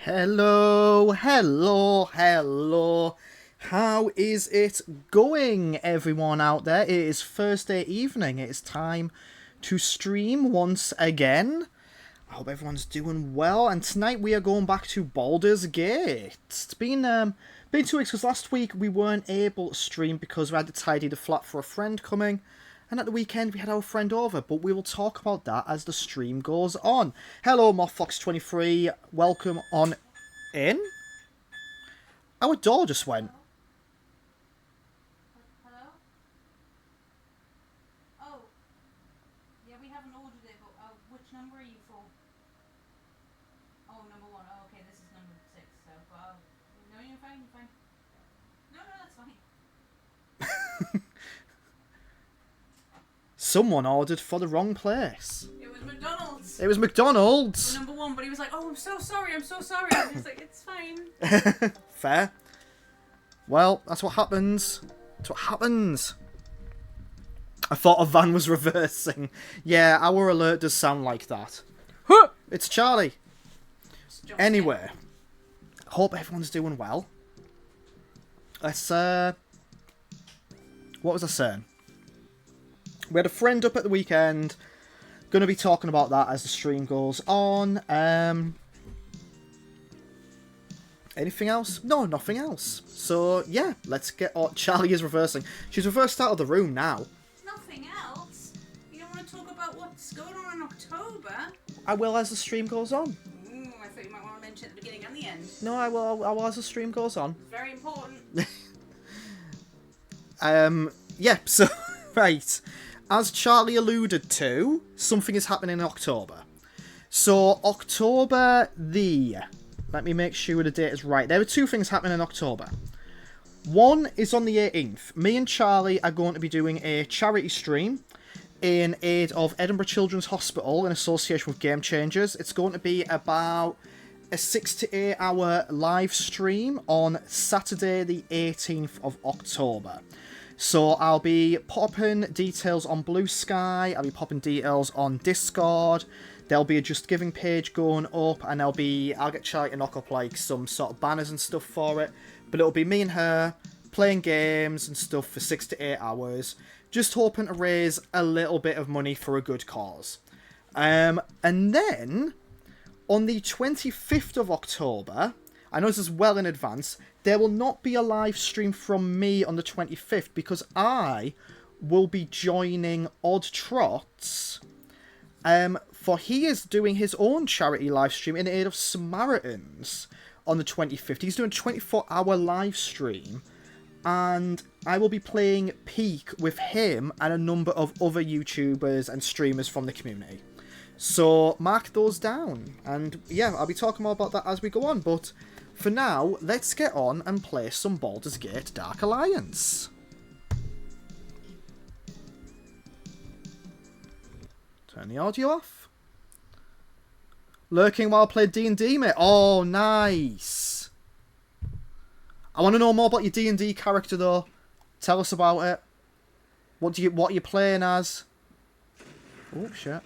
Hello, hello, hello. How is it going, everyone out there? It is Thursday evening. It is time to stream once again. I hope everyone's doing well. And tonight we are going back to Baldur's Gate. It's been 2 weeks because last week we weren't able to stream because we had to tidy the flat for a friend coming. And at the weekend, we had our friend over, but we will talk about that as the stream goes on. Hello, MothFox23. Welcome on in. Our door just went. Hello? Oh. Yeah, we haven't ordered it, but which number are you for? Oh, number 1. Oh, okay, this is number 6, so, no, you're fine, you're fine. No, that's fine. Someone ordered for the wrong place. It was McDonald's. It was McDonald's. Number 1, but he was like, oh, I'm so sorry. I was like, it's fine. Fair. Well, that's what happens. That's what happens. I thought a van was reversing. Yeah, our alert does sound like that. Huh! It's Charlie. Anyway, hope everyone's doing well. Let's, what was I saying? We had a friend up at the weekend. Going to be talking about that as the stream goes on. Anything else? No, nothing else. So, yeah, let's get... Oh, Charlie is reversing. She's reversed out of the room now. Nothing else? You don't want to talk about what's going on in October? I will as the stream goes on. Ooh, I thought you might want to mention it at the beginning and the end. No, I will as the stream goes on. Very important. Yeah, so, right. As Charlie alluded to, something is happening in October. So, October the... Let me make sure the date is right. There are 2 things happening in October. One is on the 18th. Me and Charlie are going to be doing a charity stream in aid of Edinburgh Children's Hospital in association with Game Changers. It's going to be about a 6 to 8 hour live stream on Saturday the 18th of October. So I'll be popping details on Blue Sky, I'll be popping details on Discord, there'll be a Just Giving page going up, and I'll get Charlie to knock up like some sort of banners and stuff for it, but it'll be me and her playing games and stuff for 6 to 8 hours, just hoping to raise a little bit of money for a good cause. And then, on the 25th of October, I know this is well in advance, there will not be a live stream from me on the 25th because I will be joining Odd Trots. For he is doing his own charity live stream in aid of Samaritans on the 25th. He's doing a 24-hour live stream, and I will be playing Peak with him and a number of other YouTubers and streamers from the community. So mark those down, and yeah, I'll be talking more about that as we go on, but for now, let's get on and play some Baldur's Gate Dark Alliance. Turn the audio off. Lurking while I play D&D, mate. Oh, nice. I want to know more about your D&D character, though. Tell us about it. What are you playing as? Oh, shit.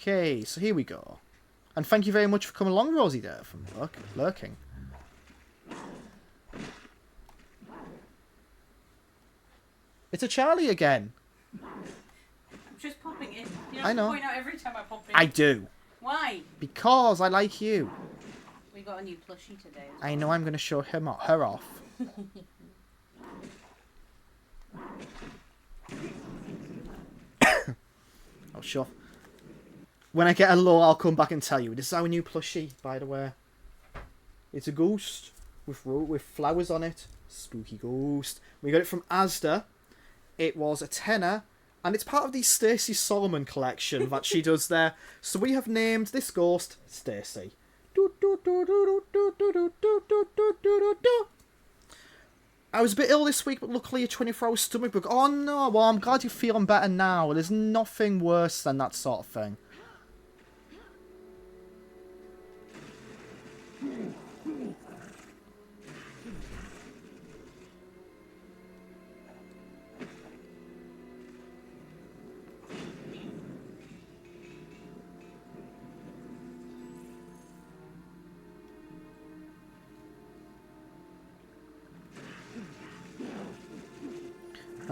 Okay, so here we go. And thank you very much for coming along, Rosie, there, from Lurking. It's a Charlie again. I'm just popping in. You I know. Point out every time I pop in. I do. Why? Because I like you. We got a new plushie today. I know I'm going to show her off. Oh, sure. When I get a low, I'll come back and tell you. This is our new plushie, by the way. It's a ghost with flowers on it. Spooky ghost. We got it from Asda. It was a tenner, and it's part of the Stacey Solomon collection that she does there. So we have named this ghost Stacey. I was a bit ill this week, but luckily a 24-hour stomach bug. Oh no, well I'm glad you're feeling better now. There's nothing worse than that sort of thing.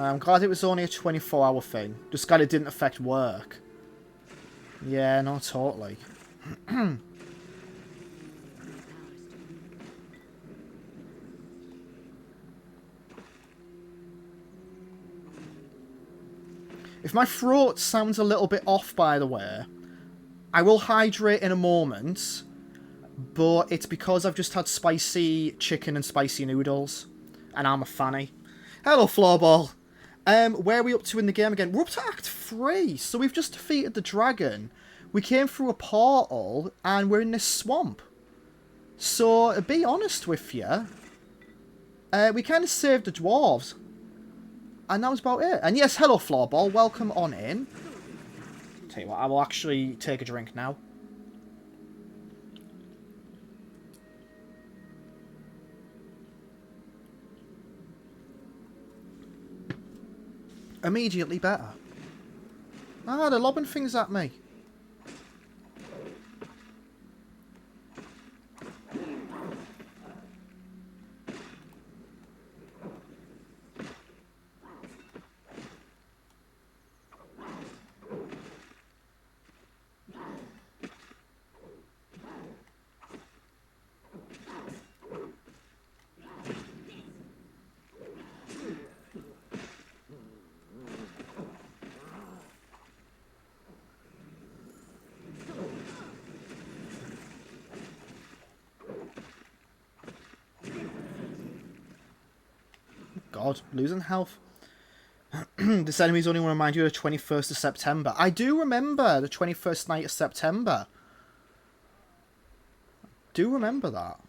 I'm glad it was only a 24-hour thing. Just glad it didn't affect work. Yeah, no, totally. If my throat sounds a little bit off, by the way, I will hydrate in a moment, but it's because I've just had spicy chicken and spicy noodles, and I'm a fanny. Hello, Floorball. Where are we up to in the game again? We're up to Act 3, so we've just defeated the dragon. We came through a portal, and we're in this swamp. So, to be honest with you, we kind of saved the dwarves. And that was about it. And yes, hello, Floorball. Welcome on in. Tell you what, I will actually take a drink now. Immediately better. Ah, they're lobbing things at me. God, losing health. This enemy's only want to remind you of the 21st of September. I do remember the 21st night of September. Do remember that.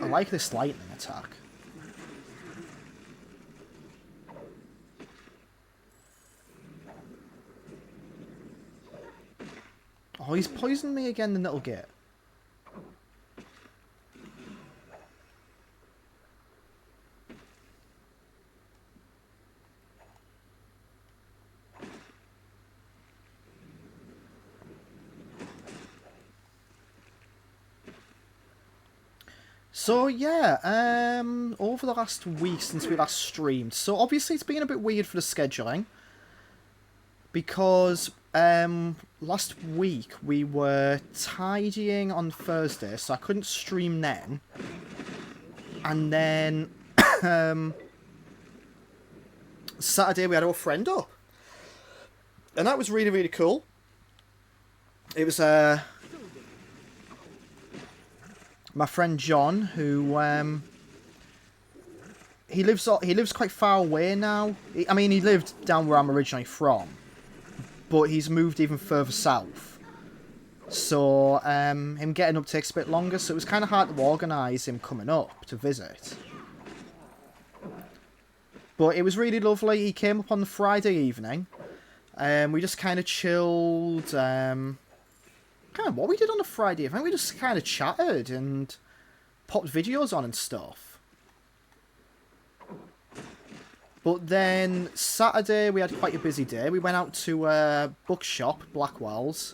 I like this lightning attack. Oh, he's poisoned me again, the little git. So yeah, over the last week since we last streamed, so obviously it's been a bit weird for the scheduling, because last week we were tidying on Thursday, so I couldn't stream then, and then Saturday we had our friend up, and that was really, really cool. It was my friend John, who he lives quite far away now. I mean, he lived down where I'm originally from, but he's moved even further south. So him getting up takes a bit longer, so it was kind of hard to organise him coming up to visit. But it was really lovely. He came up on the Friday evening. We just kind of chilled. Kind of what we did on a Friday. I think we just kind of chatted and popped videos on and stuff. But then Saturday we had quite a busy day. We went out to a bookshop, Blackwell's,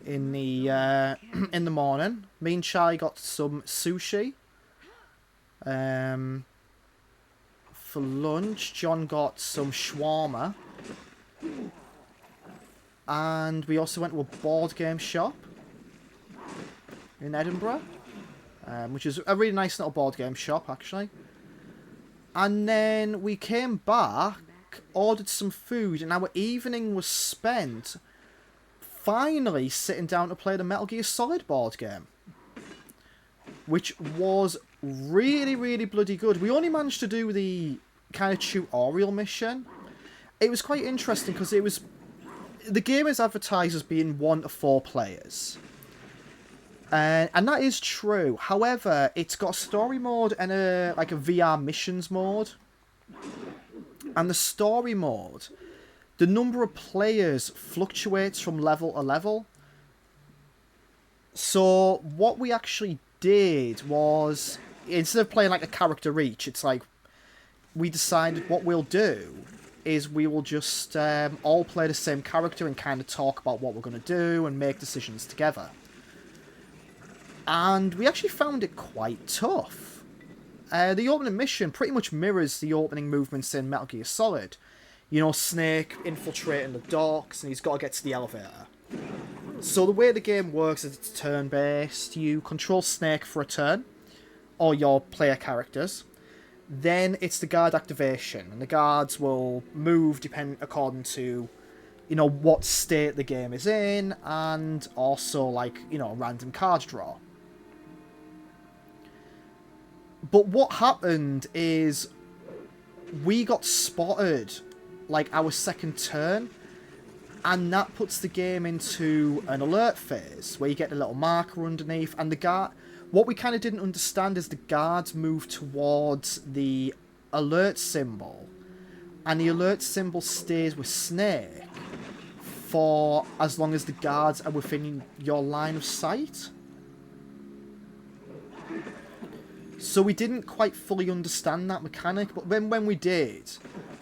in the morning. Me and Charlie got some sushi. For lunch, John got some shawarma. And we also went to a board game shop in Edinburgh, which is a really nice little board game shop, actually. And then we came back, ordered some food, and our evening was spent finally sitting down to play the Metal Gear Solid board game, which was really, really bloody good. We only managed to do the kind of tutorial mission. It was quite interesting because the game is advertised as being 1 to 4 players. And that is true. However, it's got a story mode and a VR missions mode. And the story mode, the number of players fluctuates from level to level. So what we actually did was, instead of playing like a character each, it's like we decided what we'll do is we will just all play the same character and kind of talk about what we're going to do and make decisions together. And we actually found it quite tough. The opening mission pretty much mirrors the opening movements in Metal Gear Solid. You know, Snake infiltrating the docks, and he's got to get to the elevator. So the way the game works is it's turn-based. You control Snake for a turn, or your player characters. Then it's the guard activation, and the guards will move according to, you know, what state the game is in, and also, like, you know, random card draw. But what happened is we got spotted, like, our second turn, and that puts the game into an alert phase, where you get a little marker underneath, and the guard... What we kind of didn't understand is the guards move towards the alert symbol, and the alert symbol stays with Snake for as long as the guards are within your line of sight. So we didn't quite fully understand that mechanic, but then when we did,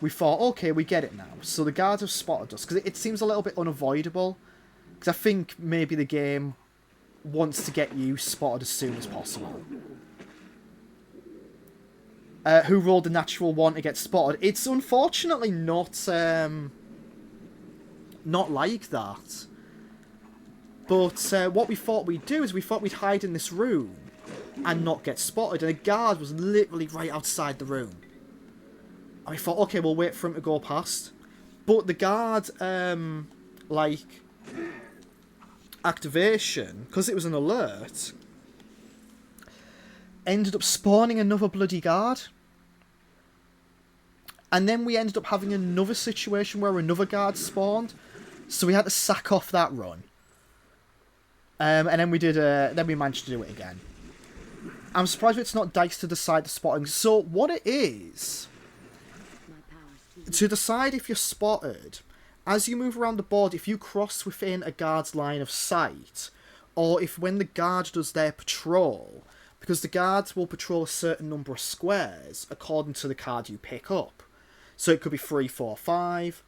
we thought, okay, we get it now. So the guards have spotted us, because it seems a little bit unavoidable, because I think maybe the game wants to get you spotted as soon as possible. Who rolled a natural one to get spotted? It's unfortunately not like that. But what we thought we'd do is we thought we'd hide in this room and not get spotted, and a guard was literally right outside the room. And we thought, okay, we'll wait for him to go past. But the guard, like, activation, because it was an alert, ended up spawning another bloody guard. And then we ended up having another situation where another guard spawned, so we had to sack off that run. And then we managed to do it again. I'm surprised it's not dice to decide the spotting. So what it is, to decide if you're spotted, as you move around the board, if you cross within a guard's line of sight, or if when the guard does their patrol, because the guards will patrol a certain number of squares according to the card you pick up. So it could be 3, 4, 5.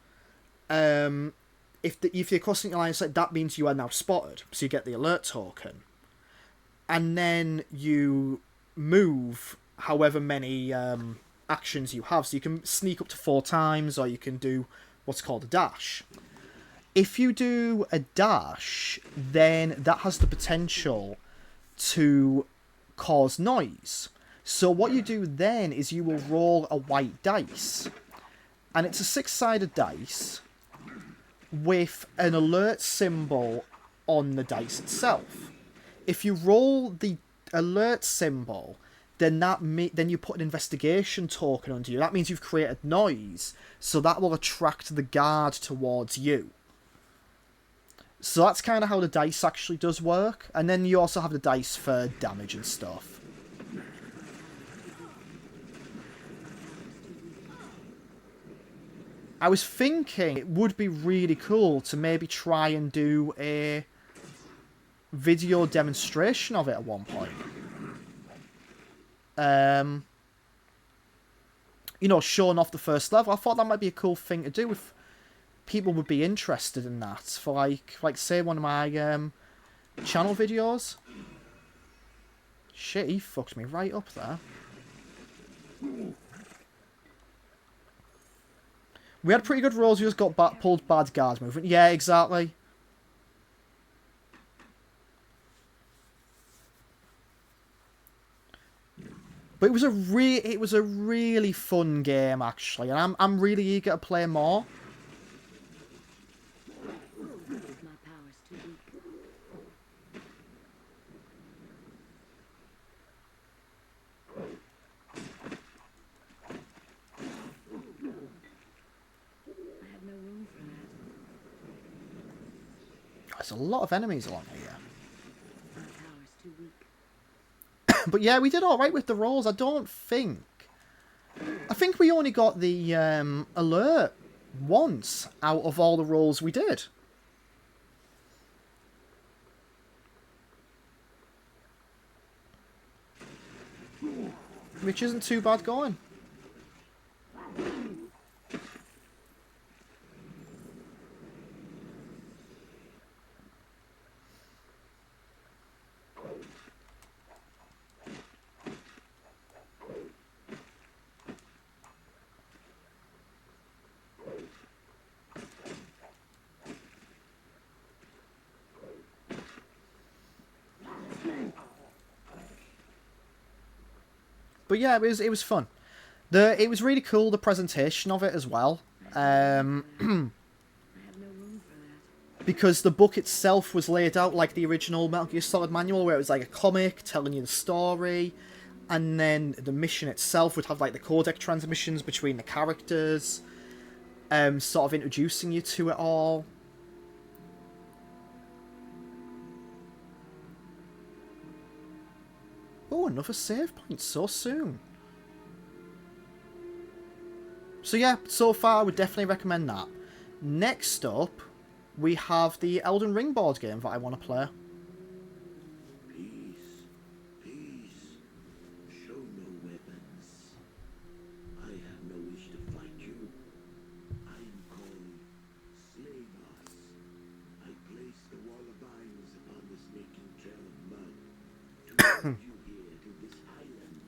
If you're crossing your line of sight, that means you are now spotted, so you get the alert token. And then you move however many actions you have. So you can sneak up to 4 times, or you can do what's called a dash. If you do a dash, then that has the potential to cause noise. So what you do then is you will roll a white dice. And it's a 6-sided dice with an alert symbol on the dice itself. If you roll the alert symbol, then then you put an investigation token under you. That means you've created noise, so that will attract the guard towards you. So that's kind of how the dice actually does work. And then you also have the dice for damage and stuff. I was thinking it would be really cool to maybe try and do a video demonstration of it at one point. You know, showing off the first level. I thought that might be a cool thing to do if people would be interested in that for like say one of my channel videos. Shit, he fucked me right up there. We had pretty good rolls, we just got pulled bad guards movement. Yeah, exactly. But it was a really fun game actually, and I'm really eager to play more. There's a lot of enemies along here. But yeah, we did alright with the rolls. I think we only got the alert once out of all the rolls we did. Which isn't too bad going. But yeah, it was fun. It was really cool, the presentation of it as well. Because the book itself was laid out like the original Metal Gear Solid manual, where it was like a comic telling you the story, and then the mission itself would have like the codec transmissions between the characters, sort of introducing you to it all. Oh, another save point so soon. So yeah, so far I would definitely recommend that. Next up, we have the Elden Ring board game that I want to play. Peace, peace. Show no weapons. I have no wish to fight you. I am called Slavos. I place the wall of vines upon the snaking trail of mud to lead you here to this island.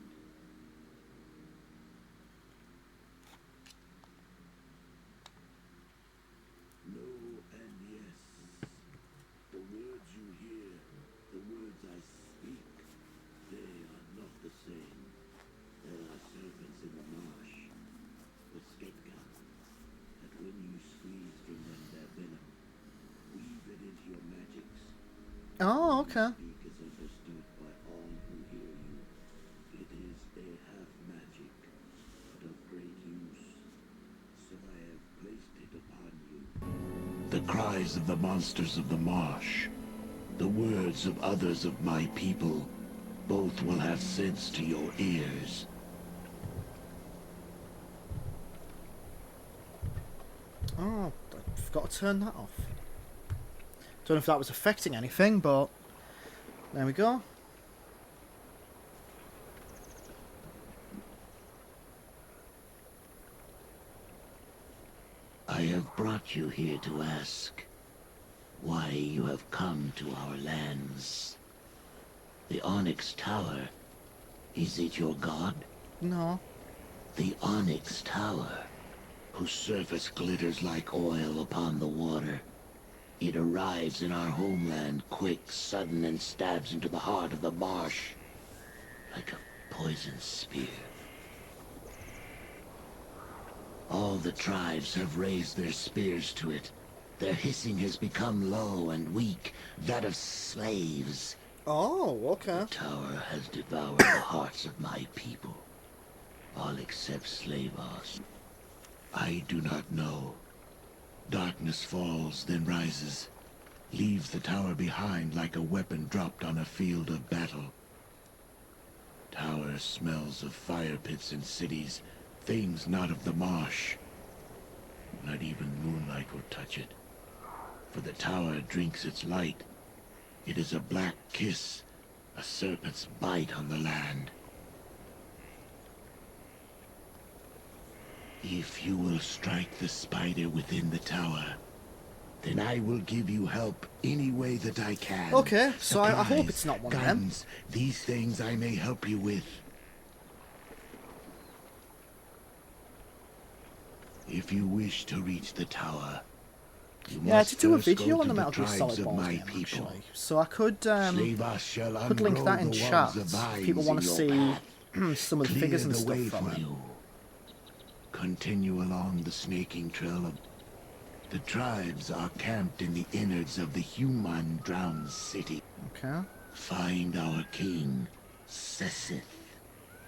No and yes. The words you hear, the words I speak, they are not the same. There are serpents in the marsh, but Sketka, that when you squeeze from them their venom, weave it into your magics. Oh, okay. Speak is understood by all who hear you. It is a half magic, but of great use. So I have placed it upon you. The cries of the monsters of the marsh, the words of others of my people, both will have sense to your ears. Oh, I forgot to turn that off. Don't know if that was affecting anything, but there we go. I have brought you here to ask why you have come to our lands. The Onyx Tower, is it your god? No. The Onyx Tower, whose surface glitters like oil upon the water. It arrives in our homeland quick, sudden, and stabs into the heart of the marsh like a poisoned spear. All the tribes have raised their spears to it. Their hissing has become low and weak, that of slaves. Oh, okay. The tower has devoured the hearts of my people, all except Slavos. I do not know. Darkness falls, then rises, leaves the tower behind like a weapon dropped on a field of battle. Tower smells of fire pits and cities, things not of the marsh. Not even moonlight will touch it, for the tower drinks its light. It is a black kiss, a serpent's bite on the land. If you will strike the spider within the tower, then I will give you help any way that I can. Okay, so I hope Supplies, it's not one of them. guns, these things I may help you with. If you wish to reach the tower, you Yeah, must to do a first video go on to the Metal Gear tribes Solid of board my game, people. actually. So I could Slavos shall link unroll that in the chat walls of if vines people want in to your see path. some of the Clear figures and the stuff way from for it. you. Continue along the snaking trail of... The tribes are camped in the innards of the human drowned city. Okay. Find our king, Sessith.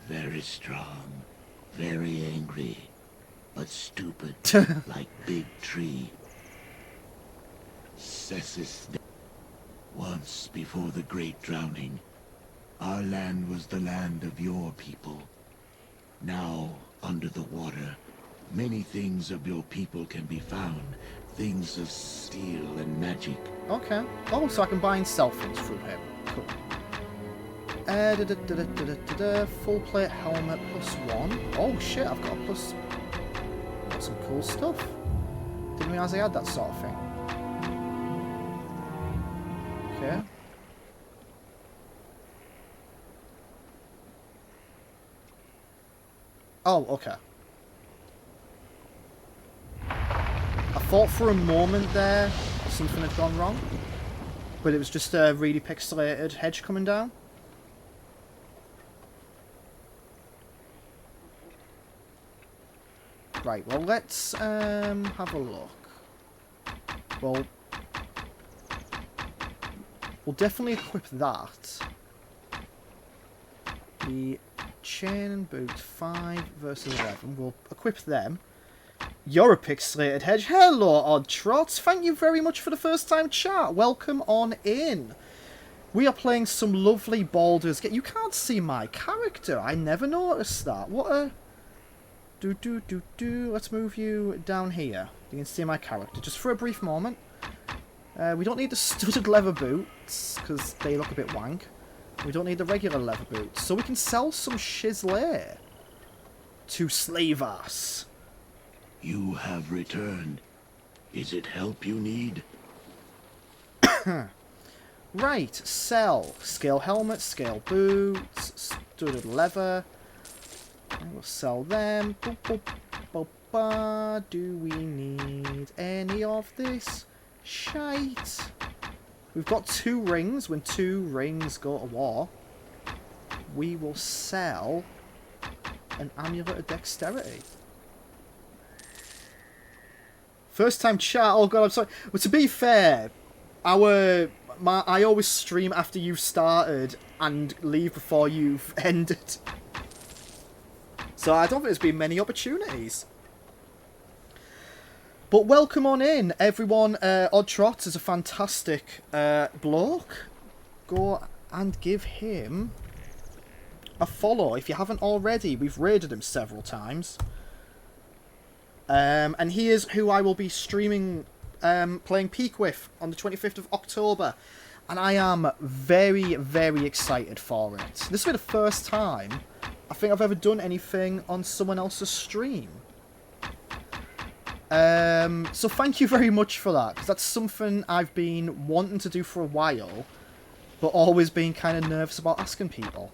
Very strong, very angry, but stupid, like big tree. Sessith. Once before the great drowning, our land was the land of your people. Now, under the water, many things of your people can be found. Things of steel and magic. Okay. Oh, so I can buy and sell things through him. Cool. Full plate helmet +1. Oh shit, I've got a plus. Got some cool stuff. Didn't realise I had that sort of thing. Okay. Oh, okay. I thought for a moment there something had gone wrong, but it was just a really pixelated hedge coming down. Right, well, let's have a look. Well, we'll definitely equip that. The chain and boot, 5 versus 11. We'll equip them. You're a pixelated hedge. Hello, Odd Trots. Thank you very much for the first time chat. Welcome on in. We are playing some lovely Baldurs. You can't see my character. I never noticed that. What a... Let's move you down here. You can see my character. Just for a brief moment. We don't need the studded leather boots, because they look a bit wank. We don't need the regular leather boots. So we can sell some shizzler to slave us. You have returned. Is it help you need? Right, sell. Scale helmet, scale boots, studded leather. We'll sell them. Boop, boop, boop, ba. Do we need any of this shite? We've got 2 rings. When 2 rings go to war, we will sell an amulet of dexterity. First time chat. Oh god, I'm sorry. Well, to be fair, I always stream after you've started and leave before you've ended. So I don't think there's been many opportunities. But welcome on in, everyone. Odd Trot is a fantastic bloke. Go and give him a follow if you haven't already. We've raided him several times. And he is who I will be streaming, playing Peak with on the 25th of October. And I am very, very excited for it. This will be the first time I think I've ever done anything on someone else's stream. So thank you very much for that, because that's something I've been wanting to do for a while, but always been kind of nervous about asking people.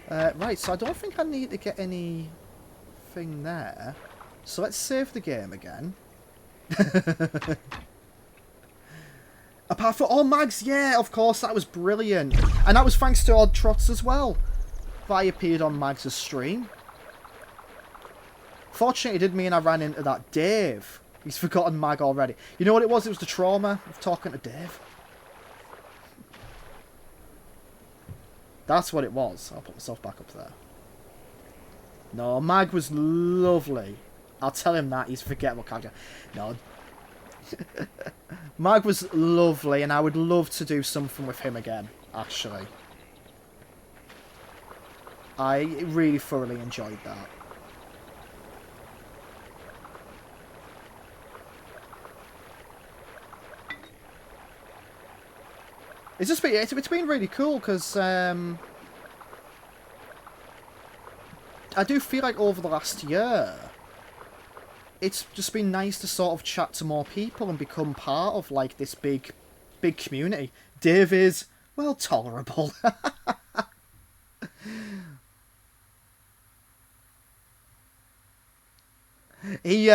Right, so I don't think I need to get anything there. So let's save the game again. Apart from... Oh, Mags, yeah, of course, that was brilliant. And that was thanks to Odd Trots as well. That I appeared on Mags' stream. Fortunately, it did mean I ran into that Dave. He's forgotten Mag already. You know what it was? It was the trauma of talking to Dave. That's what it was. I'll put myself back up there. No, Mag was lovely. I'll tell him that. He's a forgettable character. No. Mag was lovely, and I would love to do something with him again, actually. I really thoroughly enjoyed that. It's been really cool, because I do feel like over the last year, it's just been nice to sort of chat to more people and become part of, like, this big community. Dave is, well, tolerable. He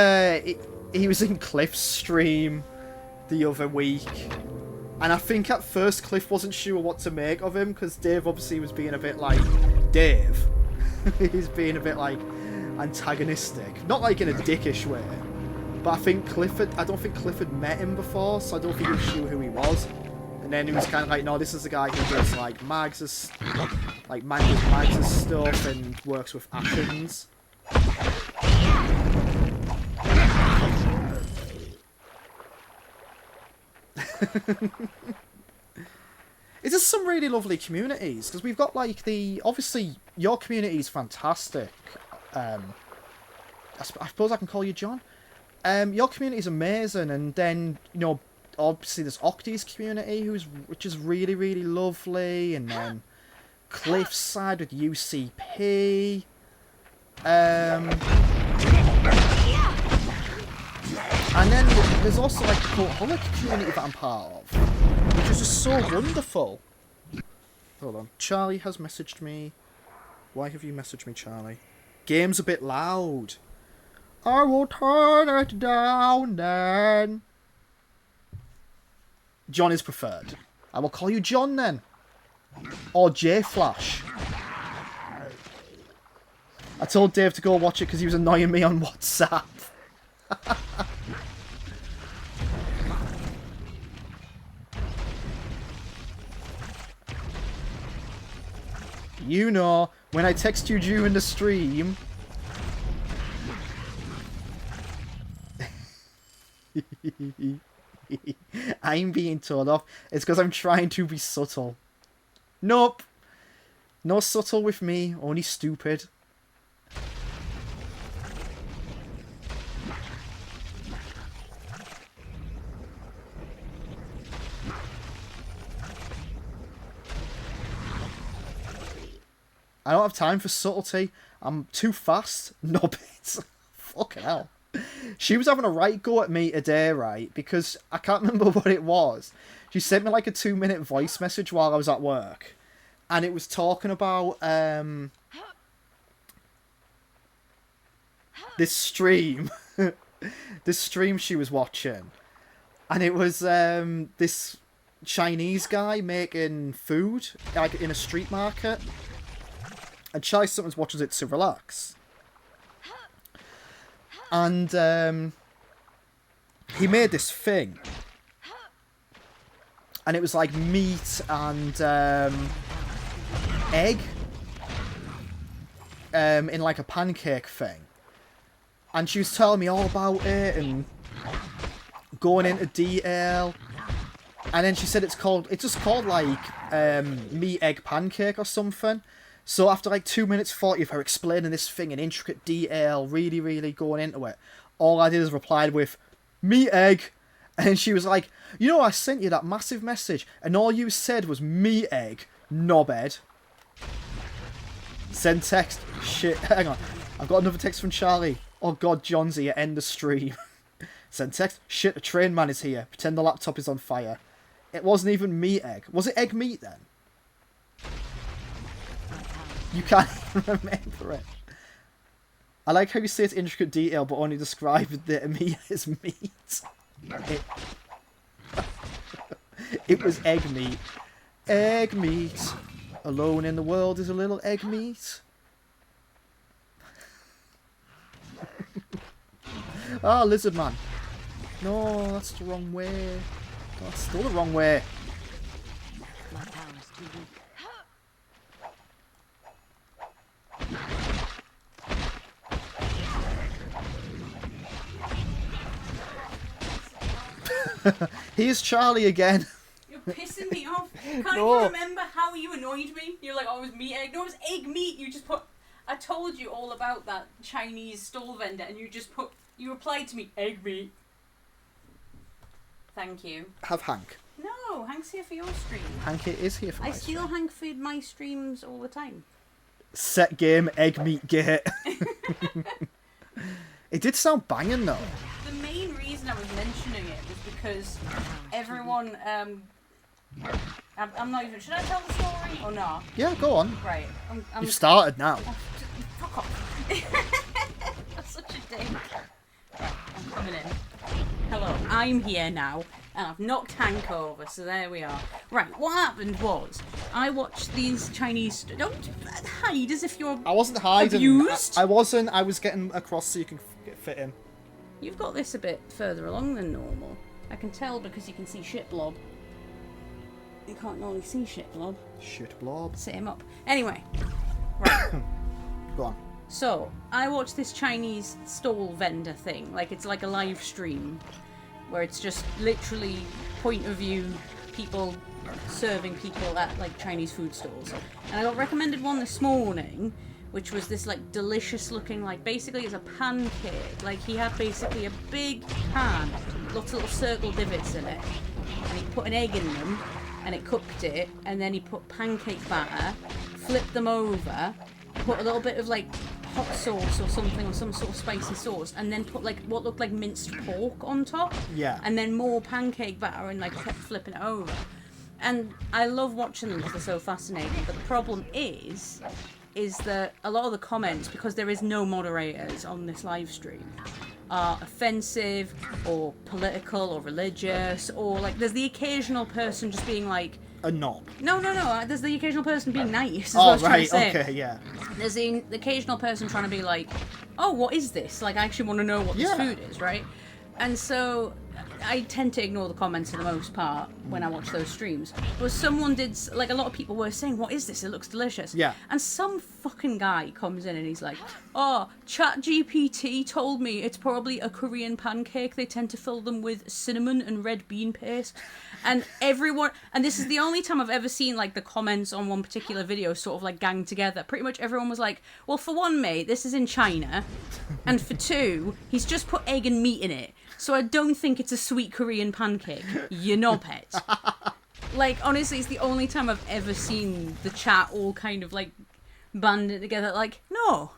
was in Cliff's stream the other week, and I think at first Cliff wasn't sure what to make of him, because Dave obviously was being a bit like, Dave. He's being a bit like antagonistic, not like in a dickish way, but I think I don't think Cliff had met him before, so I don't think he was sure who he was. And then he was kind of like, no, this is the guy who does like Mags' stuff and works with Ashens. It's just some really lovely communities, because we've got like obviously your community is fantastic. I suppose I can call you John. Your community is amazing, and then, you know, obviously there's Octi's community, which is really, really lovely, and then Cliff's side with UCP. And then there's also like the Cultaholic community that I'm part of, which is just so wonderful. Hold on. Charlie has messaged me. Why have you messaged me, Charlie? Game's a bit loud. I will turn it down then. John is preferred. I will call you John then. Or J Flash. I told Dave to go watch it because he was annoying me on WhatsApp. You know, when I text you during the stream... I'm being told off. It's because I'm trying to be subtle. Nope. No subtle with me, only stupid. I don't have time for subtlety. I'm too fast. No bits. Fucking hell. She was having a right go at me today, right? Because I can't remember what it was. She sent me like a 2-minute voice message while I was at work. And it was talking about this stream. This stream she was watching. And it was this Chinese guy making food like in a street market. And Charlie sometimes watches it to relax. And he made this thing. And it was like meat and egg in like a pancake thing. And she was telling me all about it and going into detail. And then she said it's just called like meat egg pancake or something. So after like 2 minutes 40 of her explaining this thing in intricate detail, really, really going into it, all I did is replied with, meat egg. And she was like, you know, I sent you that massive message, and all you said was meat egg, knobhead. Send text. Shit, hang on. I've got another text from Charlie. Oh god, John's here, end the stream. Send text. Shit, the train man is here. Pretend the laptop is on fire. It wasn't even meat egg. Was it egg meat then? You can't even remember it. I like how you say it's intricate detail, but only describe the meat as meat. It was egg meat. Egg meat. Alone in the world is a little egg meat. Ah, lizard man. No, that's the wrong way. That's still the wrong way. My power's too weak. Here's Charlie again. You're pissing me off. Can't No. even remember how you annoyed me. You're like, oh, it was meat egg. No, it was egg meat. You just put... I told you all about that Chinese stall vendor, and you just put... You replied to me, egg meat. Thank you. Have Hank. No, Hank's here for your stream. Hank is here for I my steal stream. Hank for my streams all the time. Set game, egg meat gate. It did sound banging though. The main reason I was mentioning it was because everyone... I'm not even... Should I tell the story or not? Yeah, go on. Right. I'm You've started now. Fuck off. That's such a dick. Right, I'm coming in. Hello, I'm here now, and I've knocked Hank over, so there we are. Right, what happened was, I watched these Chinese... Don't hide as if you're I wasn't hiding. abused. I wasn't. I was getting across so you can fit in. You've got this a bit further along than normal. I can tell because you can see shit blob. You can't normally see shit blob. Shit blob. Sit him up. Anyway. Right. Go on. So, I watched this Chinese stall vendor thing. Like, it's like a live stream. Where it's just literally point of view people serving people at, like, Chinese food stalls. And I got recommended one this morning, which was this, like, delicious looking, like, basically it's a pancake. Like, he had basically a big pan, lots of little circle divots in it. And he put an egg in them, and it cooked it. And then he put pancake batter, flipped them over, put a little bit of, like, hot sauce or something, or some sort of spicy sauce, and then put like what looked like minced pork on top. Yeah. And then more pancake batter, and like kept flipping it over. And I love watching them because they're so fascinating. But the problem is that a lot of the comments, because there is no moderators on this live stream, are offensive or political or religious, or like there's the occasional person just being like, a knob? No. There's the occasional person being nice. Is what I was trying to say. Okay, yeah. There's the occasional person trying to be like, oh, what is this? Like, I actually want to know what this food is, right? And so I tend to ignore the comments for the most part when I watch those streams. But someone did, like, a lot of people were saying, what is this? It looks delicious. Yeah. And some fucking guy comes in and he's like, oh, ChatGPT told me it's probably a Korean pancake. They tend to fill them with cinnamon and red bean paste. And everyone, and this is the only time I've ever seen, like, the comments on one particular video sort of, like, gang together. Pretty much everyone was like, well, for one, mate, this is in China. And for two, he's just put egg and meat in it. So I don't think it's a sweet Korean pancake. You knobhead. Like, honestly, it's the only time I've ever seen the chat all kind of, like, banded together. Like, no.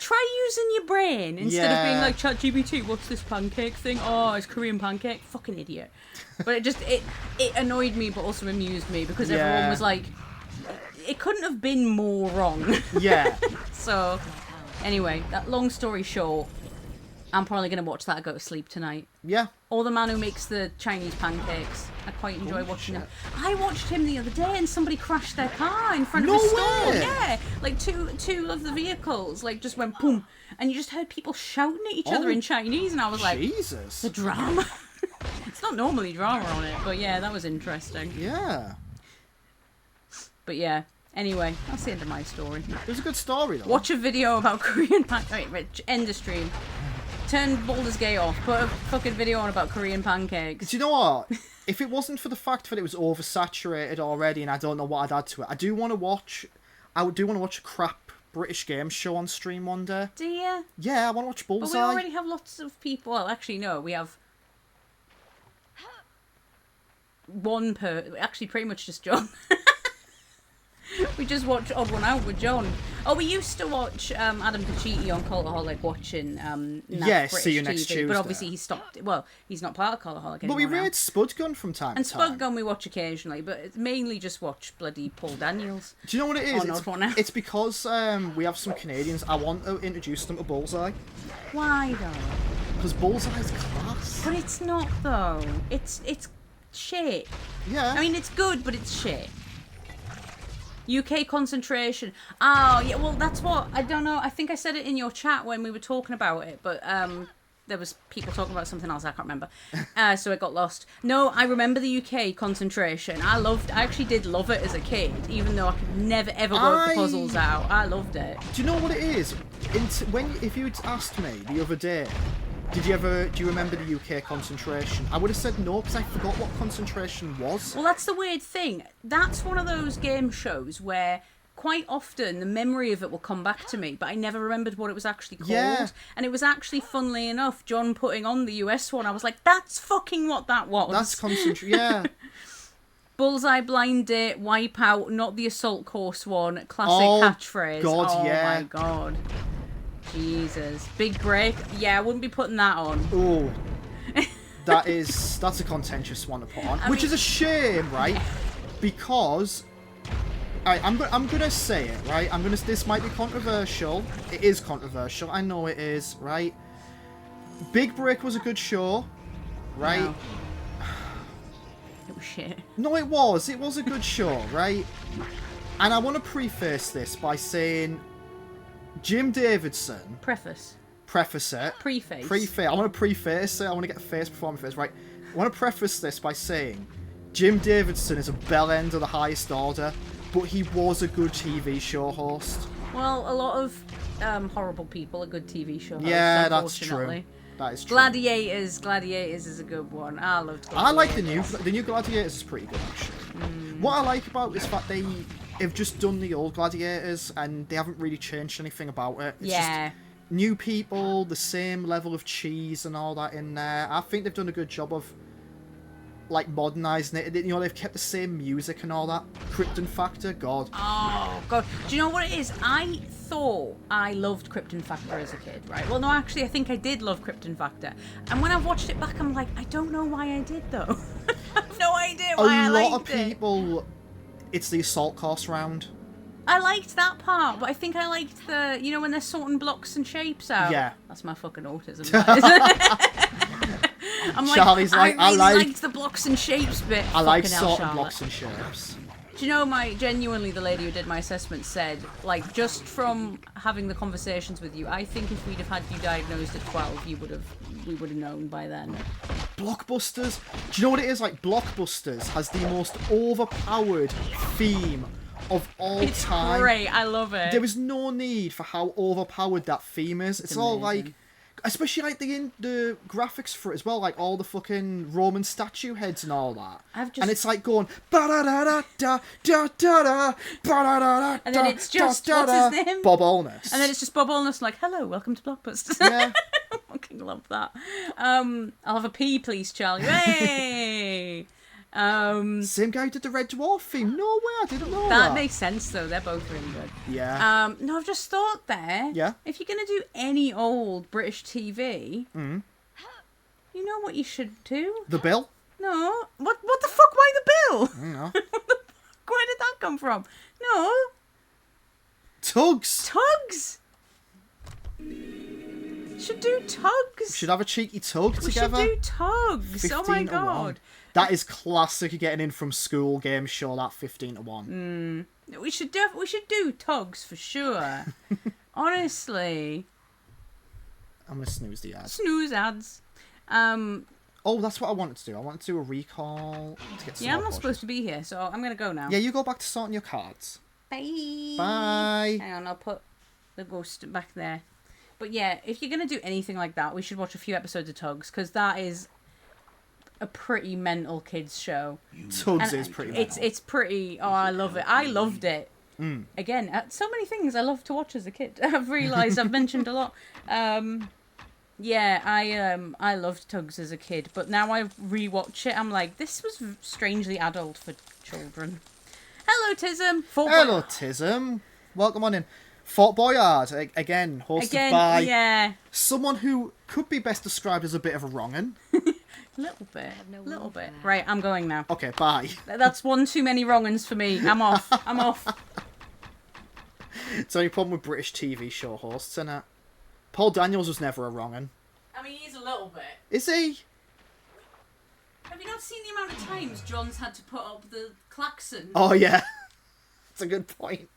Try using your brain instead of being like, ChatGPT, what's this pancake thing? Oh, it's Korean pancake. Fucking idiot. But it annoyed me, but also amused me because everyone was like, it couldn't have been more wrong. Yeah. So, anyway, that long story short, I'm probably going to watch that and go to sleep tonight. Yeah. Or the man who makes the Chinese pancakes. I quite enjoy watching him. I watched him the other day and somebody crashed their car in front of his store. Yeah. Like two of the vehicles like just went boom. And you just heard people shouting at each other in Chinese and I was like, Jesus. The drama. It's not normally drama on it, but yeah, that was interesting. Yeah. But yeah. Anyway, that's the end of my story. It was a good story though. Watch a video about Korean pancakes. Right, end the stream. Turn Baldur's Gate off. Put a fucking video on about Korean pancakes. Do you know what? If it wasn't for the fact that it was oversaturated already and I don't know what I'd add to it, I do want to watch a crap British game show on stream one day. Do you? Yeah, I want to watch Bullseye. But we already have lots of people. Well, actually, no. We have actually pretty much just John. We just watch Odd One Out with John. Oh, we used to watch Adam Pacitti on Cultaholic watching See You Next TV, Tuesday. but obviously he stopped. Well, he's not part of Cultaholic anymore. But we now. read Spudgun from time and to time. Spudgun we watch occasionally, but it's mainly just watch bloody Paul Daniels. Do you know what it is? On Odd One Out. It's because we have some Canadians. I want to introduce them to Bullseye. Why though? Because Bullseye's class. But it's not though. It's shit. Yeah. I mean, it's good, but it's shit. UK concentration. Oh, yeah, well, that's what... I don't know. I think I said it in your chat when we were talking about it, but there was people talking about something else. I can't remember. So it got lost. No, I remember the UK concentration. I actually did love it as a kid, even though I could never, ever work the puzzles out. I loved it. Do you know what it is? If you'd asked me the other day, do you remember the UK concentration? I would have said no, because I forgot what concentration was. Well, that's the weird thing. That's one of those game shows where quite often the memory of it will come back to me, but I never remembered what it was actually called. Yeah. And it was actually, funnily enough, John putting on the US one. I was like, that's fucking what that was. That's concentration, yeah. Bullseye, Blind Date, Wipeout, not the Assault Course one, classic catchphrase. God, oh yeah. My God. Jesus. Big Break? Yeah, I wouldn't be putting that on. Oh, that's a contentious one to put on, which is a shame, right? Because I'm gonna say it, right? This might be controversial. It is controversial. I know it is, right? Big Break was a good show, right? No. It was shit. No, it was. It was a good show, right? And I want to preface this by saying Jim Davidson... Preface it. Preface. I want to preface it. I want to get a face before my face, right? I want to preface this by saying Jim Davidson is a bell end of the highest order, but he was a good TV show host. Well, a lot of horrible people are good TV show hosts, yeah, that's true. That is true. Gladiators is a good one. I loved Gladiators. I like the new Gladiators is pretty good, actually. What I like about this fact they have just done the old Gladiators and they haven't really changed anything about it. It's just new people, the same level of cheese and all that in there. I think they've done a good job of like modernising it. You know, they've kept the same music and all that. Krypton Factor, God. Oh, God. Do you know what it is? I thought I loved Krypton Factor as a kid, right? Well, no, actually, I think I did love Krypton Factor. And when I've watched it back, I'm like, I don't know why I did, though. I have no idea why I liked it. A lot of people, it's the assault course round. I liked that part, but I think I liked the, you know, when they're sorting blocks and shapes out. Yeah. That's my fucking autism, that is. I'm Charlie's like, I really I liked the blocks and shapes bit. I like Fucking hell, sorting Charlotte. blocks and shapes. Do you know, genuinely, the lady who did my assessment said, like, just from having the conversations with you, I think if we'd have had you diagnosed at 12, we would have known by then. Blockbusters. Do you know what it is? Like, Blockbusters has the most overpowered theme of all It's time. great. I love it. There is no need for how overpowered that theme is. It's all like, amazing. especially like the graphics for it as well, like all the fucking Roman statue heads and all that. And it's like going ba da da da da da da da ba da da da. And then it's just da, what's da, his name? Bob Allness. And then it's just Bob Allness like, hello, welcome to Blockbusters. Yeah. I fucking love that. I'll have a pee, please, Charlie. Hey. Same guy who did the Red Dwarf theme. No way, I didn't know That that. makes sense, though. They're both really good. Yeah. No, I've just thought there. Yeah? If you're going to do any old British TV, Mm. you know what you should do? The Bill. No. What the fuck? Why the bill? No. Where did that come from? No. Tugs. Tugs. Should do Tugs. Should have a cheeky tug We together. should do Tugs. Oh my 15 to 1. god. That is classic getting in from school game show, that 15 to 1. We should do Tugs for sure. Honestly. I'm going to snooze the ad. Snooze ads. Oh, that's what I wanted to do. I wanted to do a recall to get some Yeah, I'm more not potions. supposed to be here, so I'm going to go now. Yeah, you go back to sorting your cards. Bye. Bye. Hang on, I'll put the ghost back there. But yeah, if you're going to do anything like that, we should watch a few episodes of Tugs, because that is a pretty mental kids show. Tugs And is pretty mental. It's pretty... Oh, I love it. I loved it. Again, so many things I loved to watch as a kid. I've realised I've mentioned a lot. Yeah, I loved Tugs as a kid, but now I rewatch it, I'm like, this was strangely adult for children. Hello, Tism. Hello, Tism. Welcome on in. Fort Boyard, again, hosted by yeah, someone who could be best described as a bit of a wrong'un. little bit, no little room for bit. that. Right, I'm going now. Okay, bye. That's one too many wrong uns for me. I'm off. I'm off. It's the only problem with British TV show hosts, isn't it? Paul Daniels was never a wrong'un. I mean, he's a little bit. Is he? Have you not seen the amount of times John's had to put up the klaxon? Oh, yeah. That's a good point.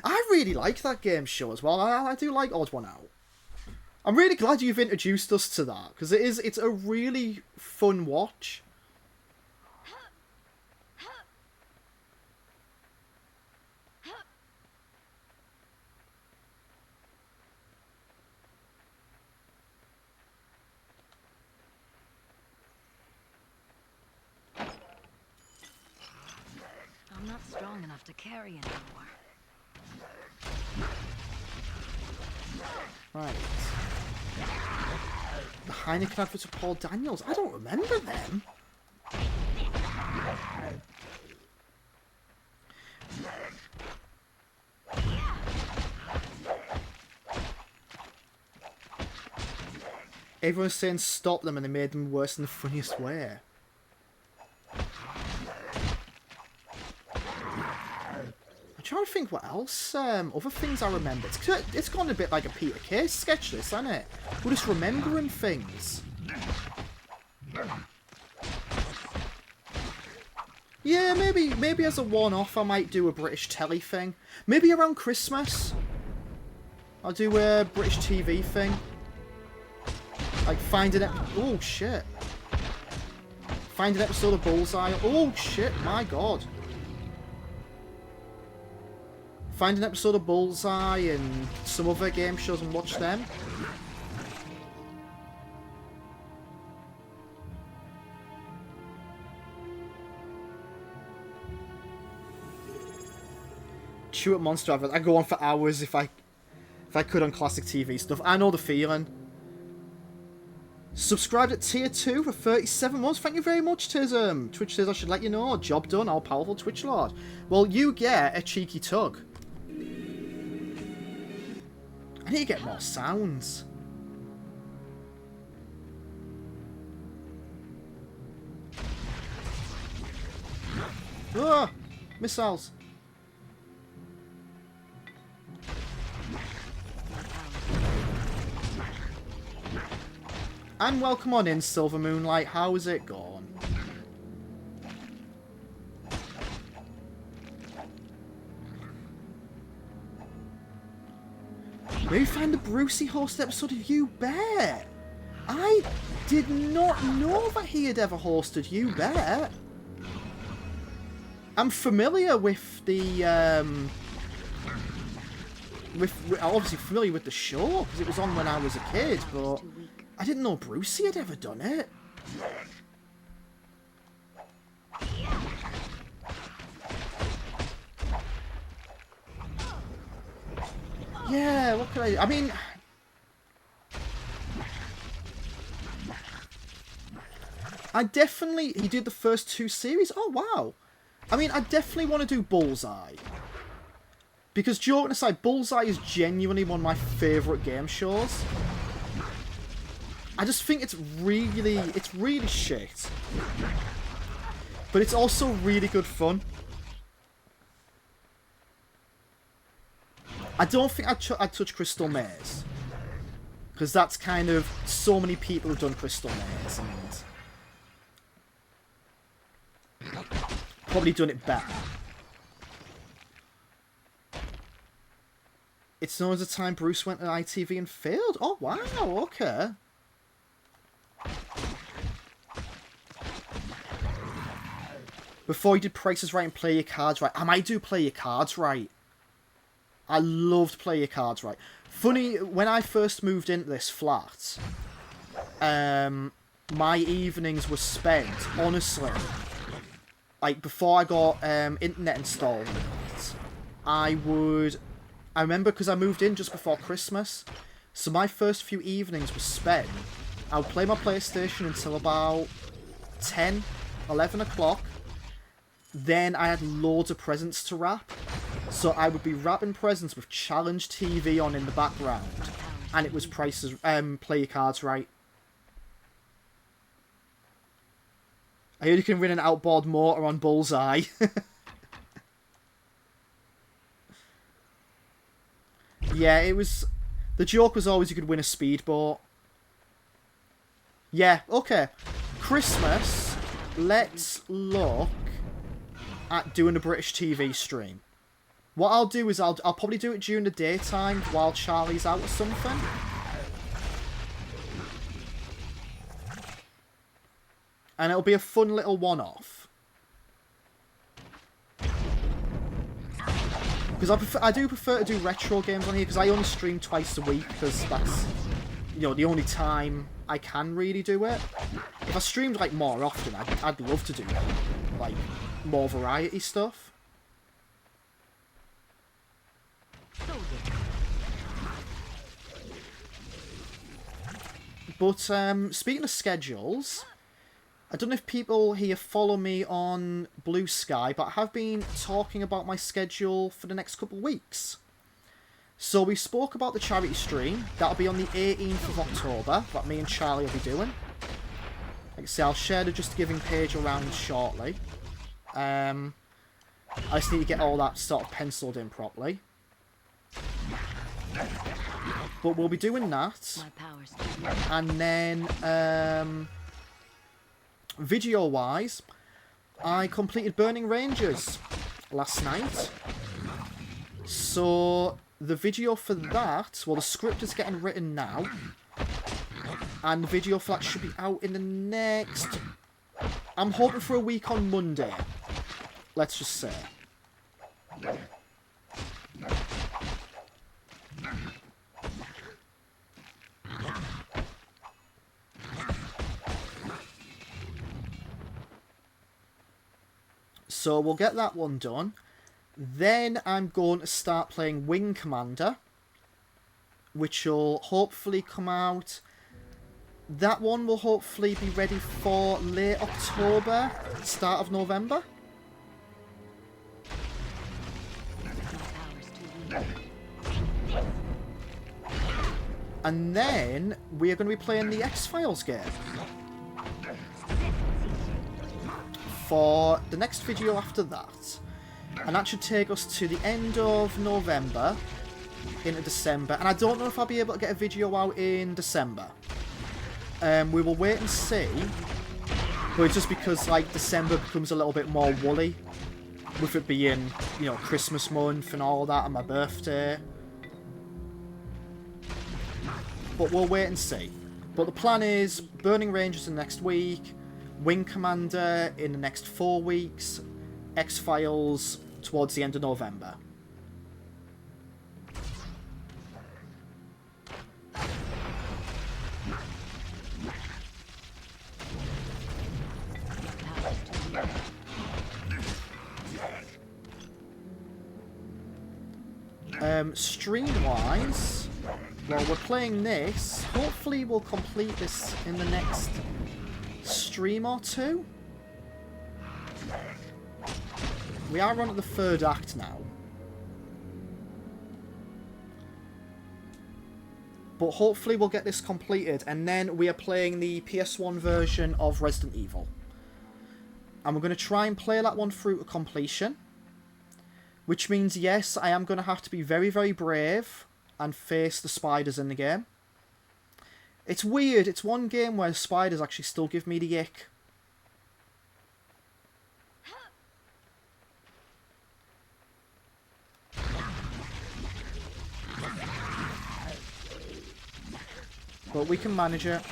I really like that game show as well. I do like Odd One Out. I'm really glad you've introduced us to that, because it's a really fun watch. I'm not strong enough to carry anymore. Right. The Heineken adverts of Paul Daniels. I don't remember them. Everyone's saying stop them and they made them worse in the funniest way. I'm trying to think what else, other things I remember. It's gone a bit like a Peter Case sketch, this, isn't it? We're just remembering things. Yeah, maybe as a one-off I might do a British telly thing. Maybe around Christmas I'll do a British TV thing. Like find an oh shit. Find an episode of Bullseye. Oh shit, my god. Find an episode of Bullseye and some other game shows and watch them. Chew at Monster Advert. I go on for hours if I could on classic TV stuff. I know the feeling. Subscribed at tier 2 for 37 months. Thank you very much, Tism. Twitch says I should let you know. Job done, all powerful Twitch Lord. Well, you get a cheeky tug. I need to get more sounds. Ah! Missiles. And welcome on in, Silver Moonlight. How's it going? Maybe find the Brucey hosted episode of You Bet. I did not know that he had ever hosted You Bet. I'm familiar with the, obviously familiar with the show, because it was on when I was a kid, but I didn't know Brucey had ever done it. Yeah, what could I mean... he did the first 2 series? Oh, wow. I mean, I definitely want to do Bullseye. Because, joking aside, Bullseye is genuinely one of my favourite game shows. I just think it's really shit. But it's also really good fun. I don't think I'd touch Crystal Maze. Because that's kind of... So many people have done Crystal Maze, and... probably done it better. It's known as the time Bruce went to ITV and failed? Oh, wow, okay. Before you did Prices Right and Play Your Cards Right. I might do Play Your Cards Right. I loved Play Your Cards Right. Funny, when I first moved into this flat, my evenings were spent, honestly, like, before I got internet installed, I remember, because I moved in just before Christmas, so my first few evenings were spent, I would play my PlayStation until about 10, 11 o'clock, then I had loads of presents to wrap, so I would be wrapping presents with Challenge TV on in the background, and it was Play Your Cards Right. I heard you can win an outboard motor on Bullseye. Yeah, it was... The joke was always you could win a speedboat. Yeah, okay. Christmas, let's look at doing a British TV stream. What I'll do is I'll probably do it during the daytime while Charlie's out or something. And it'll be a fun little one-off. Because I do prefer to do retro games on here, because I only stream twice a week, because that's, you know, the only time I can really do it. If I streamed, like, more often, I'd love to do, like, more variety stuff. But, speaking of schedules... I don't know if people here follow me on Blue Sky, but I have been talking about my schedule for the next couple of weeks. So we spoke about the charity stream. That'll be on the 18th of October, that me and Charlie will be doing. Like I say, I'll share the Just Giving page around shortly. I just need to get all that sort of penciled in properly. But we'll be doing that. And then... video-wise, I completed Burning Rangers last night. So, the video for that, well, the script is getting written now. And the video for that should be out in the next... I'm hoping for a week on Monday. Let's just say. So we'll get that one done. Then I'm going to start playing Wing Commander, which will hopefully come out... That one will hopefully be ready for late October, start of November. And then we are going to be playing the X-Files game. For the next video after that. And that should take us to the end of November into December. And I don't know if I'll be able to get a video out in December. We will wait and see. But it's just because, like, December becomes a little bit more woolly. With it being, you know, Christmas month and all that, and my birthday. But we'll wait and see. But the plan is Burning Rangers in the next week, Wing Commander in the next 4 weeks, X-Files towards the end of November. Stream-wise, well, we're playing this. Hopefully we'll complete this in the next stream or two. We are on at the 3rd act now. But hopefully we'll get this completed, and then we are playing the PS1 version of Resident Evil. And we're going to try and play that one through to completion. Which means, yes, I am going to have to be very, very brave and face the spiders in the game. It's weird. It's one game where spiders actually still give me the ick. But we can manage it.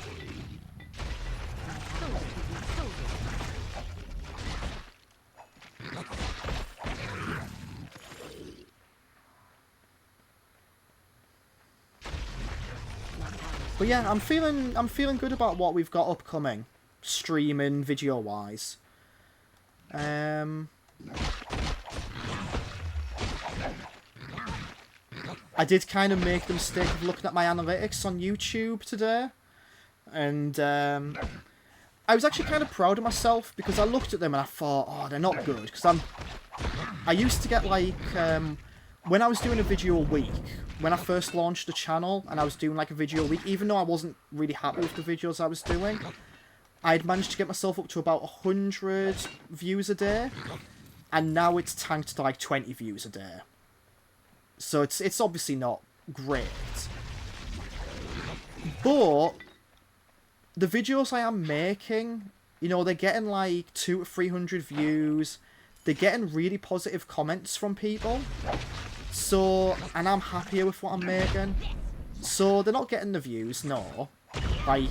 But yeah, I'm feeling good about what we've got upcoming, streaming, video wise. I did kind of make the mistake of looking at my analytics on YouTube today, and I was actually kind of proud of myself because I looked at them and I thought, oh, they're not good, because I used to get like when I was doing a video a week. When I first launched the channel and I was doing like a video a week, even though I wasn't really happy with the videos I was doing, I'd managed to get myself up to about 100 views a day, and now it's tanked to like 20 views a day. So it's obviously not great. But the videos I am making, you know, they're getting like 200 to 300 views. They're getting really positive comments from people. So, and I'm happier with what I'm making. So, they're not getting the views, no. Like,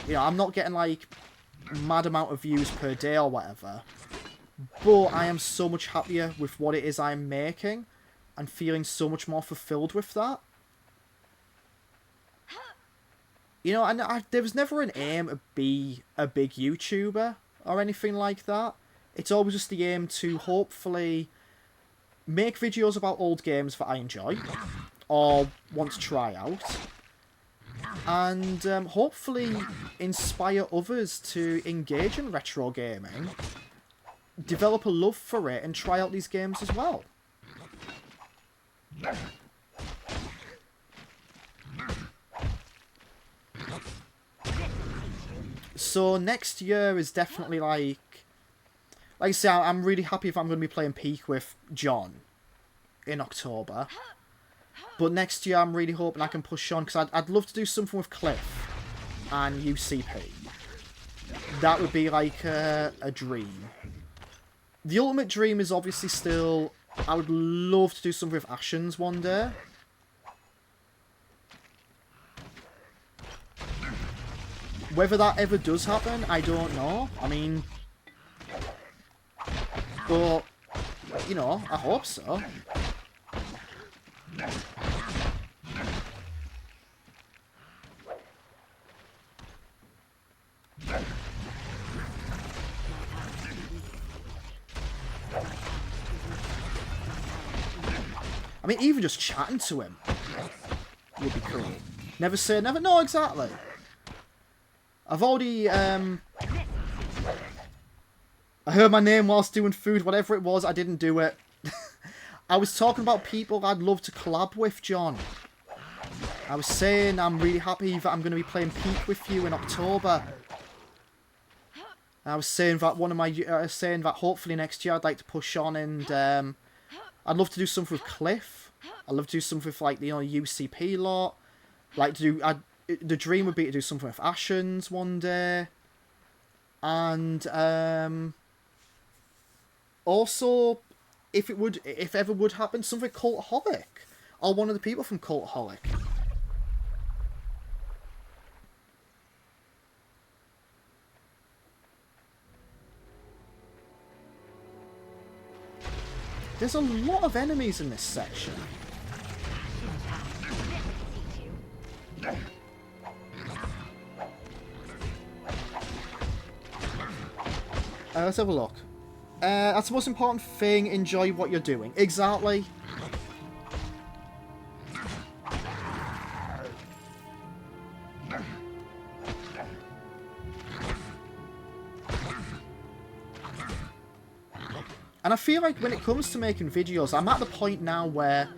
you know, I'm not getting, like, mad amount of views per day or whatever. But I am so much happier with what it is I'm making. And feeling so much more fulfilled with that. You know, and there was never an aim to be a big YouTuber or anything like that. It's always just the aim to hopefully make videos about old games that I enjoy or want to try out, and hopefully inspire others to engage in retro gaming, develop a love for it, and try out these games as well. So next year is definitely like I say, I'm really happy if I'm going to be playing Peak with John in October. But next year I'm really hoping I can push on, because I'd love to do something with Cliff and UCP. That would be like a dream. The ultimate dream is obviously still, I would love to do something with Ashens one day. Whether that ever does happen, I don't know. I mean, but, you know, I hope so. I mean, even just chatting to him would be cool. Never say never. No, exactly. I've already, I heard my name whilst doing food, whatever it was, I didn't do it. I was talking about people I'd love to collab with, John. I was saying I'm really happy that I'm going to be playing Peak with you in October. I was saying that saying that hopefully next year I'd like to push on, and I'd love to do something with Cliff. I'd love to do something with, like, you know, UCP lot. Like to do, the dream would be to do something with Ashens one day. And also, if ever would happen, something Cultaholic. Or one of the people from Cultaholic. There's a lot of enemies in this section. Let's have a look. That's the most important thing. Enjoy what you're doing. Exactly. And I feel like when it comes to making videos, I'm at the point now where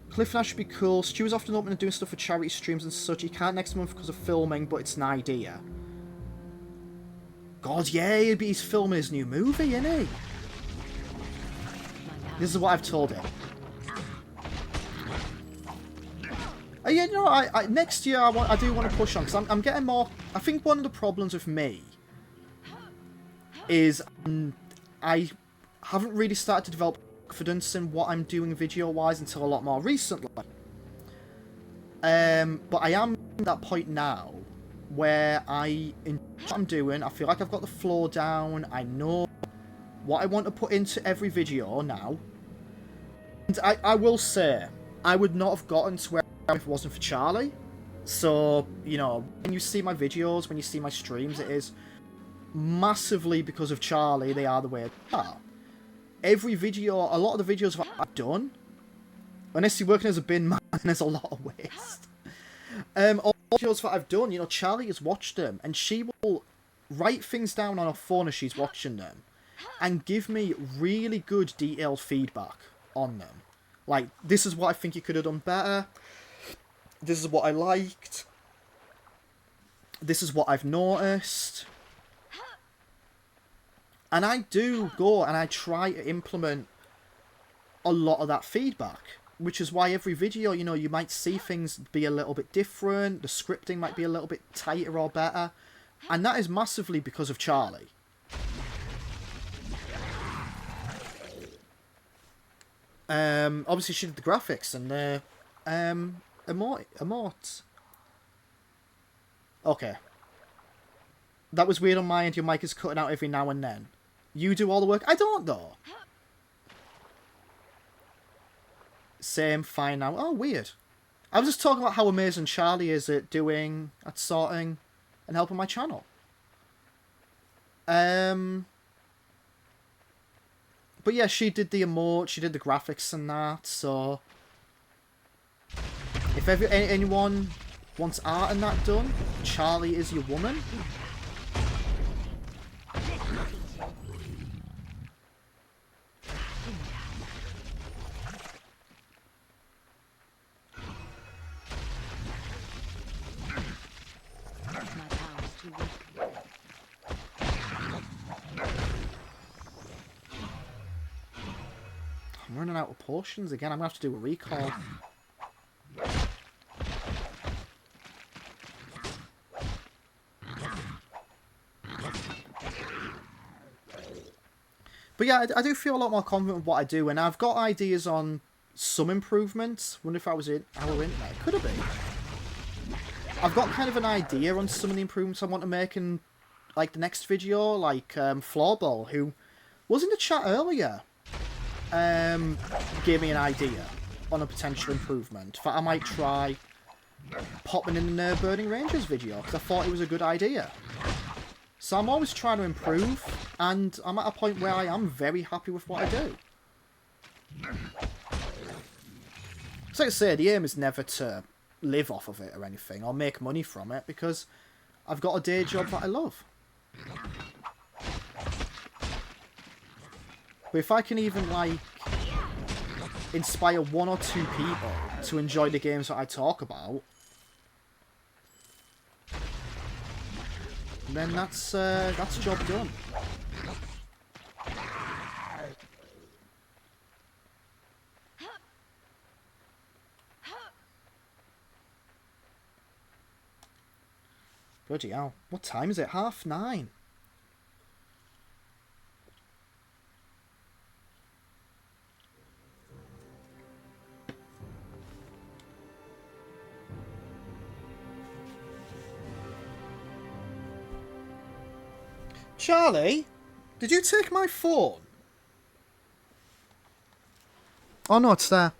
Cliff Nash should be cool. Stu's often open and doing stuff for charity streams and such. He can't next month because of filming, but it's an idea. God, yeah, he's filming his new movie, isn't he? This is what I've told him. Yeah, you know, next year I do want to push on, because I'm getting more... I think one of the problems with me is I haven't really started to develop confidence in what I'm doing video-wise until a lot more recently. But I am at that point now where I enjoy what I'm doing. I feel like I've got the flow down. I know what I want to put into every video now. And I will say, I would not have gotten to where I am if it wasn't for Charlie. So, you know, when you see my videos, when you see my streams, it is massively because of Charlie. They are the way they are. Every video, a lot of the videos that I've done, unless you're working as a bin man, there's a lot of waste. All the videos that I've done, you know, Charlie has watched them, and she will write things down on her phone as she's watching them, and give me really good detailed feedback on them. Like, this is what I think you could have done better. This is what I liked. This is what I've noticed. And I do go and I try to implement a lot of that feedback. Which is why every video, you know, you might see things be a little bit different. The scripting might be a little bit tighter or better. And that is massively because of Charlie. Obviously she did the graphics and the emotes. Okay. That was weird on my end. Your mic is cutting out every now and then. You do all the work? I don't, though. Same, fine now. Oh, weird. I was just talking about how amazing Charlie is at sorting and helping my channel. But yeah, she did the emote, she did the graphics and that, so... If anyone wants art and that done, Charlie is your woman. I'm running out of potions again. I'm going to have to do a recall. But yeah, I do feel a lot more confident with what I do, and I've got ideas on some improvements. Wonder if I was in our in there. Could have been. I've got kind of an idea on some of the improvements I want to make in like the next video, like Floorball, who was in the chat earlier. Gave me an idea on a potential improvement that I might try popping in the Burning Rangers video, because I thought it was a good idea. So I'm always trying to improve, and I'm at a point where I am very happy with what I do. So like I say, the aim is never to live off of it or anything, or make money from it, because I've got a day job that I love. But if I can even, like, inspire one or two people to enjoy the games that I talk about, then that's job done. Bloody hell. What time is it? 9:30. Charlie, did you take my phone? Oh no, it's there.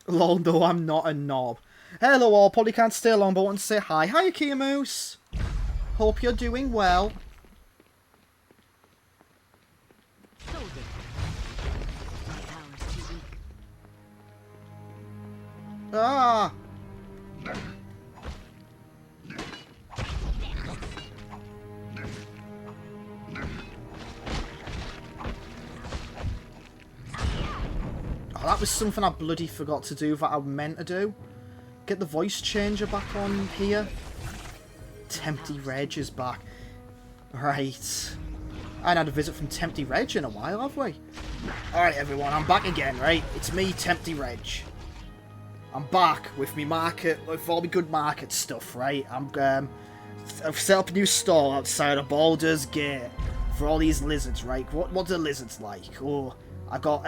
Lol, no, I'm not a knob. Hello all, probably can't stay long, but I want to say hi. Hi, Kia Moose. Hope you're doing well. Soldier. My power's too weak. Ah! Oh, that was something I bloody forgot to do that I meant to do. Get the voice changer back on here. Tempty Reg is back. Right. I ain't had a visit from Tempty Reg in a while, have we? Alright everyone, I'm back again, right? It's me, Tempty Reg. I'm back with me market, with all my good market stuff, right? I've set up a new stall outside of Baldur's Gate for all these lizards, right? What do lizards like? Oh, I got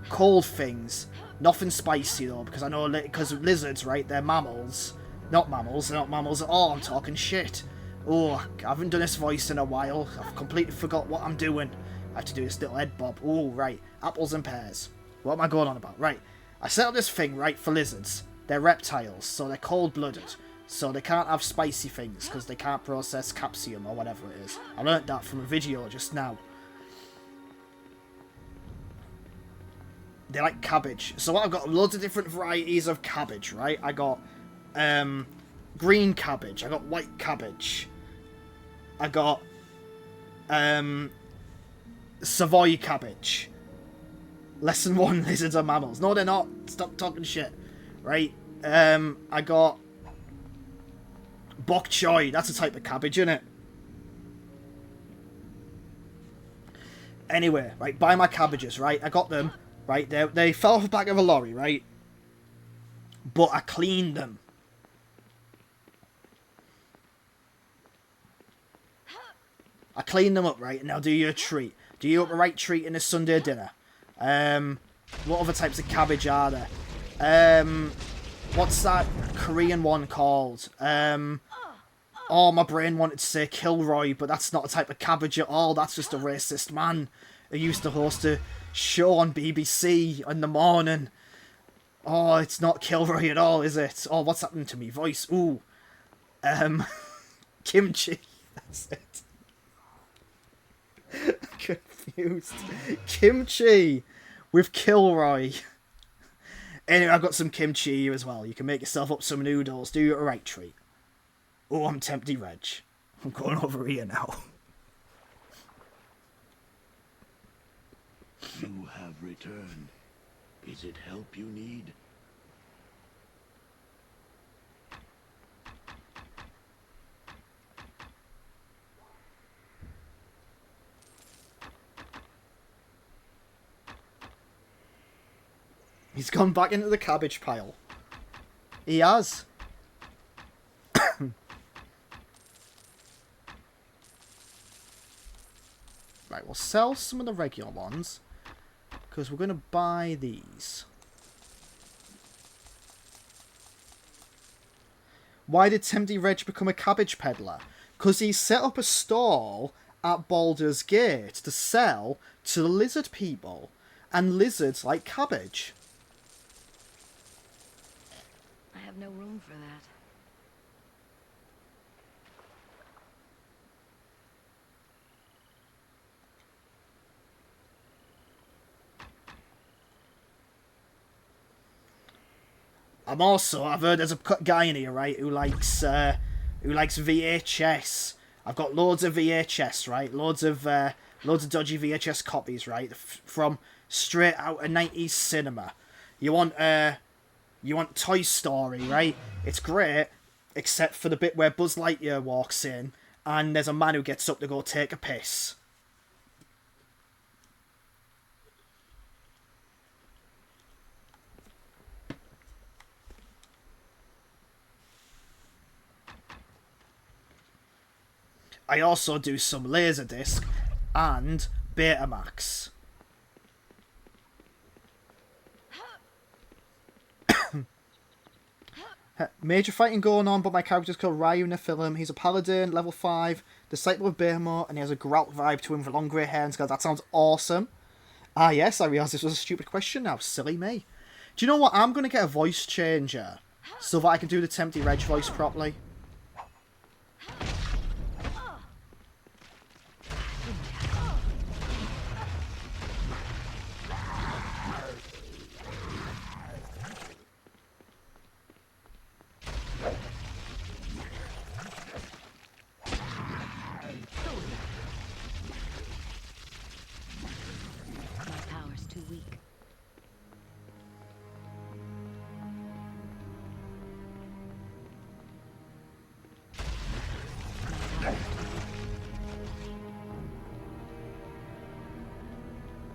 cold things. Nothing spicy though, because I know because lizards, right? They're mammals. Not mammals. They're not mammals at all. I'm talking shit. Oh, I haven't done this voice in a while. I've completely forgot what I'm doing. I have to do this little head bob. Oh, right. Apples and pears. What am I going on about? Right. I set up this thing, right, for lizards. They're reptiles, so they're cold-blooded. So they can't have spicy things, because they can't process capsium or whatever it is. I learnt that from a video just now. They like cabbage. So I've got loads of different varieties of cabbage, right? I got green cabbage. I got white cabbage. I got Savoy cabbage. Lesson 1, lizards are mammals. No, they're not. Stop talking shit. Right? I got bok choy. That's a type of cabbage, isn't it? Anyway, right, buy my cabbages, right? I got them, right? They fell off the back of a lorry, right? But I cleaned them. I cleaned them up, right? And I'll do you a treat. Do you up a right treat in a Sunday dinner? What other types of cabbage are there? What's that Korean one called? Oh, my brain wanted to say Kilroy, but that's not a type of cabbage at all. That's just a racist man who used to host a show on BBC in the morning. Oh, it's not Kilroy at all, is it? Oh, what's happened to me voice? Ooh. Kimchi. That's it. Confused. Kimchi with Kilroy. Anyway, I've got some kimchi here as well. You can make yourself up some noodles. Do you a right treat. Oh, I'm Tempty Reg. I'm going over here now. You have returned. Is it help you need? He's gone back into the cabbage pile. He has. Right, we'll sell some of the regular ones. Because we're going to buy these. Why did Tempty Reg become a cabbage peddler? Because he set up a stall at Baldur's Gate to sell to the lizard people. And lizards like cabbage. I have no room for that. I've heard there's a guy in here, right, who likes VHS. I've got loads of VHS, right, loads of dodgy VHS copies, right, from straight out of 90s cinema. You want Toy Story, right? It's great, except for the bit where Buzz Lightyear walks in, and there's a man who gets up to go take a piss. I also do some Laserdisc and Betamax. Major fighting going on, but my character's called Ryu in the film. He's a paladin, level 5, disciple of Behemoth, and he has a grout vibe to him with long grey hair and scars. That sounds awesome. Ah yes, I realised this was a stupid question now. Silly me. Do you know what? I'm going to get a voice changer so that I can do the Tempty Reg voice properly.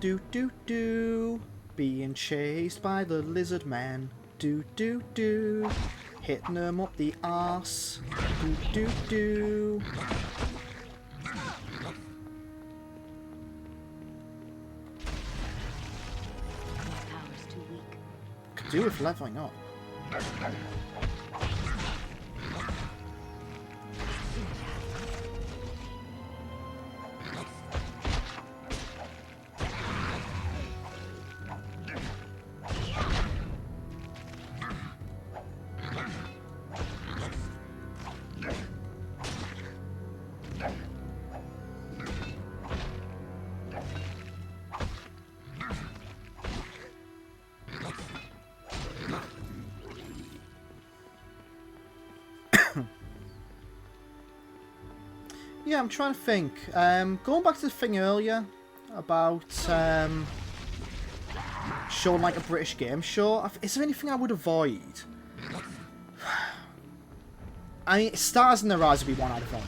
Do do do, being chased by the lizard man. Do do do, hitting him up the arse. Do do do. Could do with leveling up. Yeah, I'm trying to think. Going back to the thing earlier about showing like a British game show, is there anything I would avoid? I mean, Stars in Their Eyes would be one I'd avoid.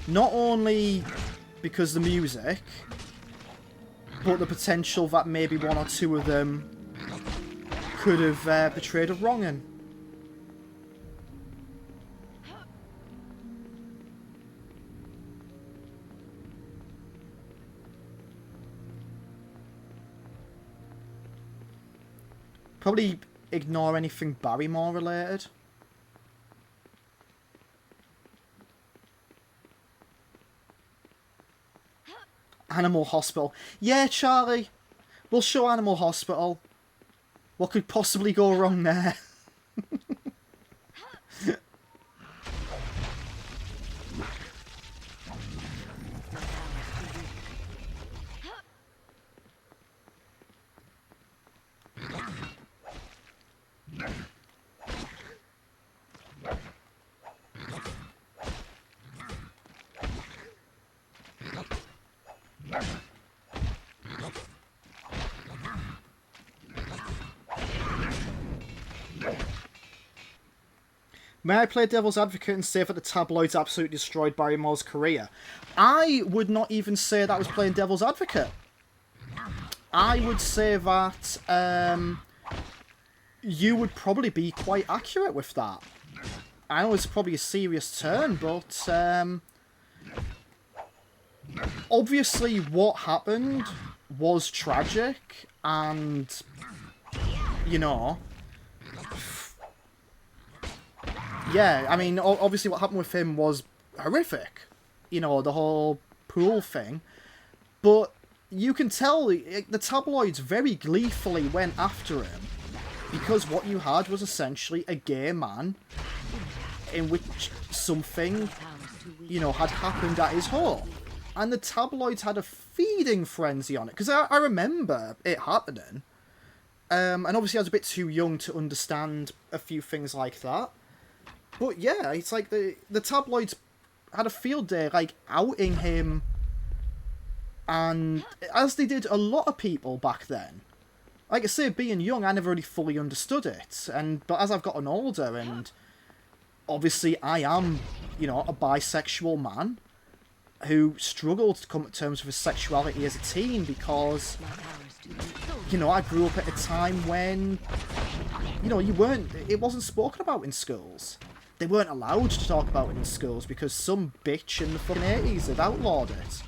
Not only because the music, but the potential that maybe one or two of them could have betrayed a wrong'un. Probably ignore anything Barrymore related. Animal Hospital. Yeah, Charlie. We'll show Animal Hospital. What could possibly go wrong there? May I play devil's advocate and say that the tabloids absolutely destroyed Barrymore's career? I would not even say that was playing devil's advocate. I would say that you would probably be quite accurate with that. I know it's probably a serious turn, but obviously what happened was tragic, and, you know... Yeah, I mean, obviously what happened with him was horrific. You know, the whole pool thing. But you can tell the tabloids very gleefully went after him because what you had was essentially a gay man in which something, you know, had happened at his home. And the tabloids had a feeding frenzy on it. Because I remember it happening. And obviously I was a bit too young to understand a few things like that. But yeah, it's like the tabloids had a field day, like, outing him, and as they did a lot of people back then. Like I say, being young, I never really fully understood it, but as I've gotten older and obviously I am, you know, a bisexual man who struggled to come to terms with his sexuality as a teen because, My power's too weak. So you know, I grew up at a time when, you know, it wasn't spoken about in schools. They weren't allowed to talk about it in schools because some bitch in the fucking 80s had outlawed it.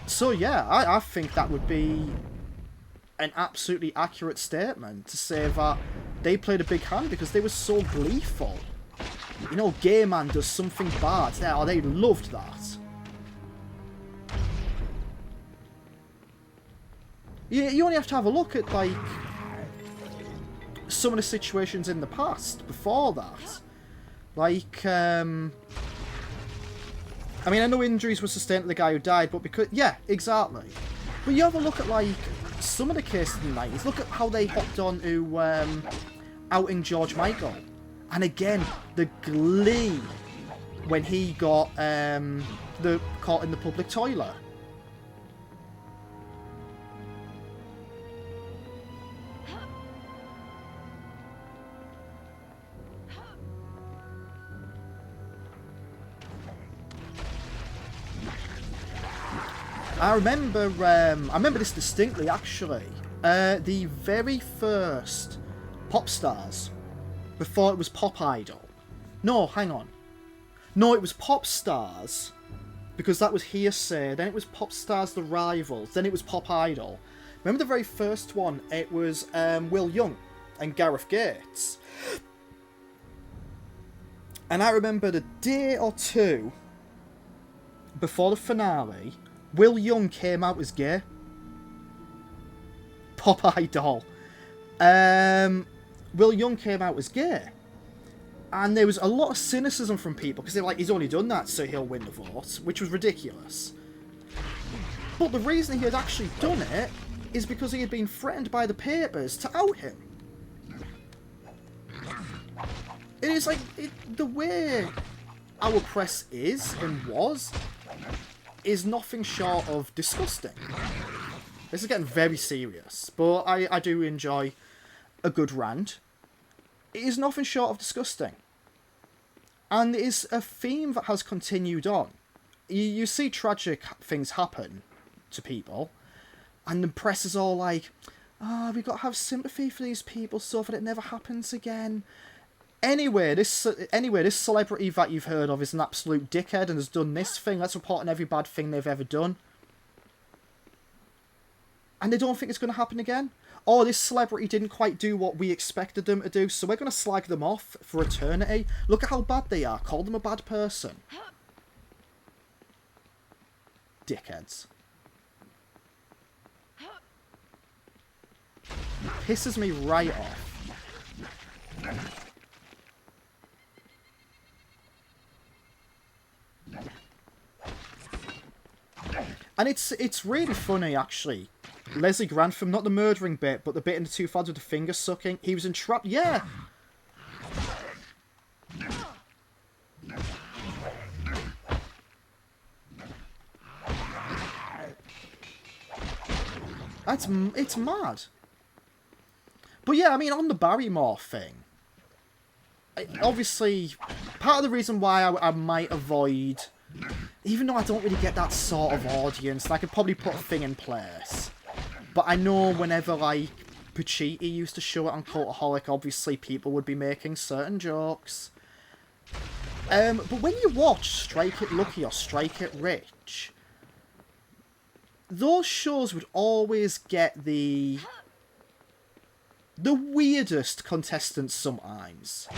So yeah, I think that would be an absolutely accurate statement to say that they played a big hand because they were so gleeful. You know, gay man does something bad. They loved that. You only have to have a look at, like, some of the situations in the past before that. Like, I mean, I know injuries were sustained to the guy who died, but because... Yeah, exactly. But you have a look at, like, some of the cases in the 90s. Look at how they hopped on to outing George Michael. And again, the glee when he got caught in the public toilet. I remember this distinctly, actually. The very first Pop Stars, before it was Pop Idol. No, hang on. No, it was Pop Stars, because that was Hearsay. Then it was Pop Stars The Rivals. Then it was Pop Idol. Remember the very first one? It was Will Young and Gareth Gates. And I remember the day or two before the finale, Will Young came out as gay. Pop Idol. Will Young came out as gay. And there was a lot of cynicism from people, because they're like, he's only done that so he'll win the vote, which was ridiculous. But the reason he had actually done it is because he had been threatened by the papers to out him. It is like, the way our press is and was is nothing short of disgusting. This is getting very serious, but I do enjoy a good rant. It is nothing short of disgusting. And it is a theme that has continued on. You see tragic things happen to people, and the press is all like, we've got to have sympathy for these people so that it never happens again. Anyway, this celebrity that you've heard of is an absolute dickhead and has done this thing. Let's report on every bad thing they've ever done. And they don't think it's going to happen again. Oh, this celebrity didn't quite do what we expected them to do, so we're going to slag them off for eternity. Look at how bad they are. Call them a bad person. Dickheads. Pisses me right off. And it's really funny, actually. Leslie Grantham, not the murdering bit, but the bit in the Two Fads with the finger sucking. He was entrapped. Yeah! It's mad. But yeah, I mean, on the Barrymore thing, obviously, part of the reason why I might avoid, even though I don't really get that sort of audience, and I could probably put a thing in place. But I know whenever, like, Pachiti used to show it on Cultaholic, obviously people would be making certain jokes. But when you watch Strike It Lucky or Strike It Rich, those shows would always get the weirdest contestants sometimes.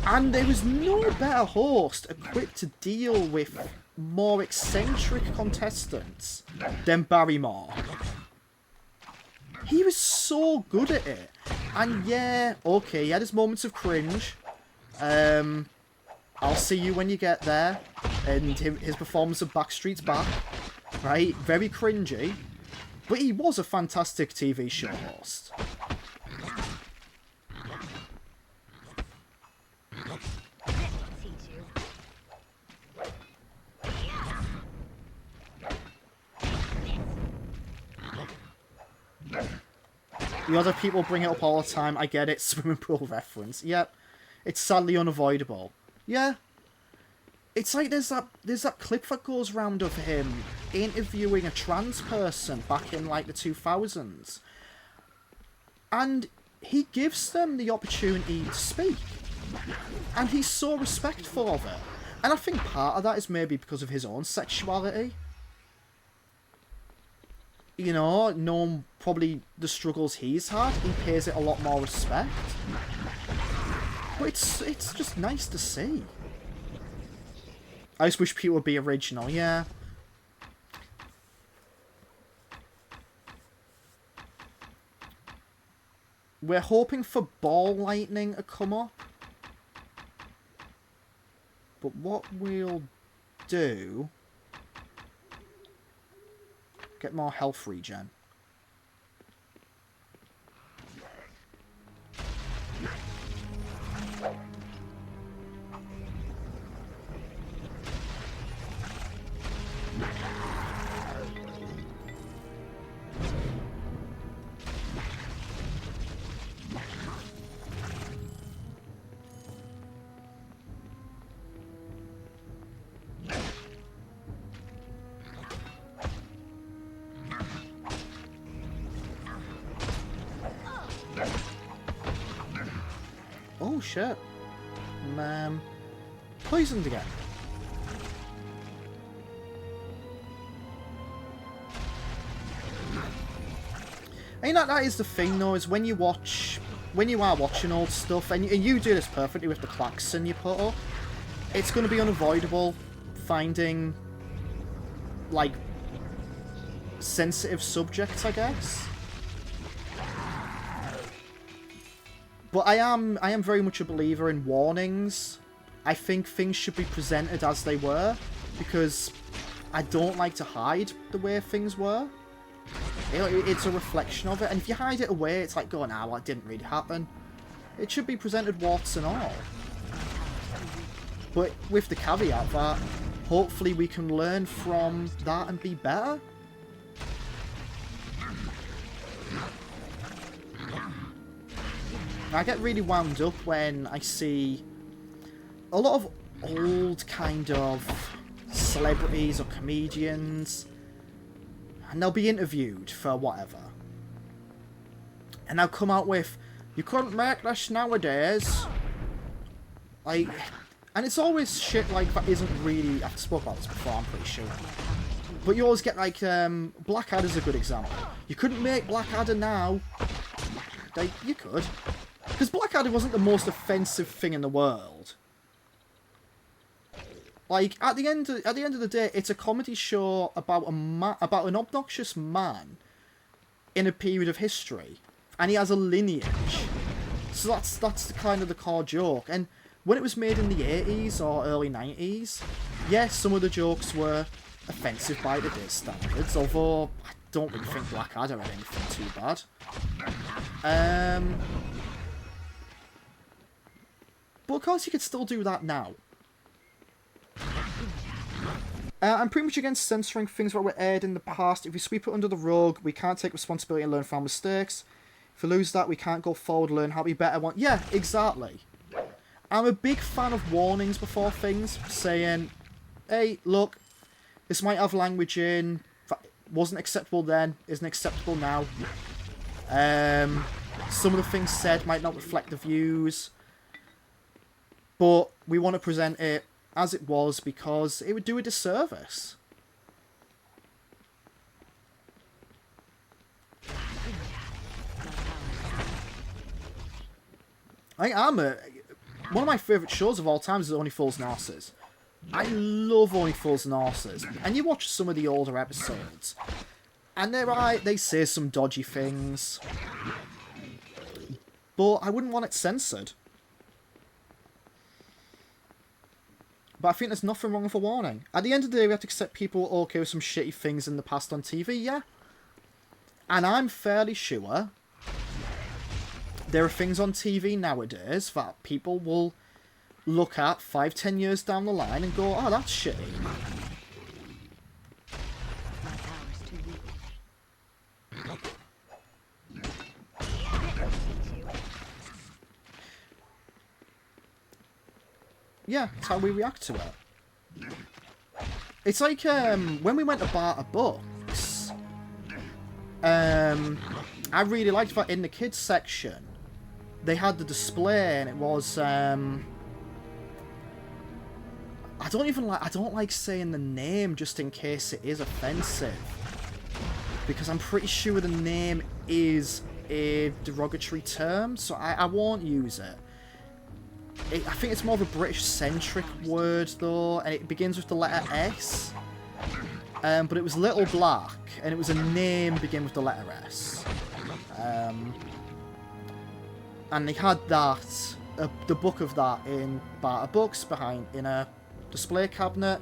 And there was no better host equipped to deal with more eccentric contestants than Barrymore. He was so good at it. And yeah, okay, he had his moments of cringe. I'll see you when you get there. And his performance of Backstreet's Back. Right? Very cringy. But he was a fantastic TV show host. The other people bring it up all the time. I get it. Swimming pool reference. Yep. It's sadly unavoidable. Yeah. It's like there's that clip that goes round of him interviewing a trans person back in like the 2000s. And he gives them the opportunity to speak. And he's so respectful of it. And I think part of that is maybe because of his own sexuality. You know, knowing probably the struggles he's had, he pays it a lot more respect. But it's just nice to see. I just wish people would be original, yeah. We're hoping for ball lightning to come up. But what we'll do... Get more health regen. Oh shit. Poisoned again. I mean, that is the thing though, is when you are watching old stuff, and you do this perfectly with the klaxon you put up, it's going to be unavoidable finding, like, sensitive subjects, I guess. But I am very much a believer in warnings. I think things should be presented as they were, because I don't like to hide the way things were. You know, it's a reflection of it, and if you hide it away, it's like going, well, it didn't really happen. It should be presented warts and all. But with the caveat that hopefully we can learn from that and be better. I get really wound up when I see a lot of old kind of celebrities or comedians, and they'll be interviewed for whatever, and they'll come out with, you couldn't make this nowadays. Like, and it's always shit like that isn't really, I've spoken about this before, I'm pretty sure. But you always get like, Blackadder's a good example. You couldn't make Blackadder now. Like, you could. Because Blackadder wasn't the most offensive thing in the world. Like, at the end of the day, it's a comedy show about about an obnoxious man in a period of history, and he has a lineage. So that's the kind of the core joke. And when it was made in the 80s or early 90s, yes, some of the jokes were offensive by today's standards, although I don't really think Blackadder had anything too bad. But of course you could still do that now. I'm pretty much against censoring things that were aired in the past. If we sweep it under the rug, we can't take responsibility and learn from our mistakes. If we lose that, we can't go forward, learn how to be better. Yeah, exactly. I'm a big fan of warnings before things, saying, hey, look, this might have language in, that wasn't acceptable then, isn't acceptable now. Some of the things said might not reflect the views, but we want to present it as it was because it would do a disservice. One of my favourite shows of all time is Only Fools and Horses. I love Only Fools and Horses. And you watch some of the older episodes, and they say some dodgy things, but I wouldn't want it censored. But I think there's nothing wrong with a warning. At the end of the day, we have to accept people were okay with some shitty things in the past on TV, yeah. And I'm fairly sure there are things on TV nowadays that people will look at 5-10 years down the line and go, oh, that's shitty. My power's too weak. yeah, it's how we react to it. It's like when we went to Barter Books, I really liked that in the kids section they had the display, and it was I don't like saying the name just in case it is offensive, because I'm pretty sure the name is a derogatory term, so I won't use it. I think it's more of a British-centric word, though, and it begins with the letter S. But it was Little Black, and it was a name begin with the letter S. And they had that, the book of that in Barter Books in a display cabinet,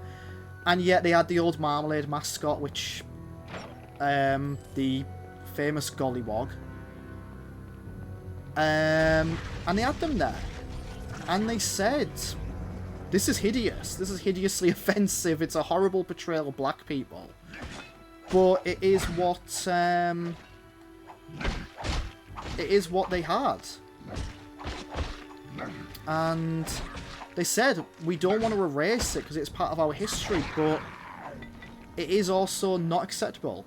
and yet they had the old Marmalade mascot, which the famous Gollywog, and they had them there, and they said, this is hideous, this is hideously offensive, it's a horrible portrayal of black people, but it is what they had. And they said, we don't want to erase it because it's part of our history, but it is also not acceptable.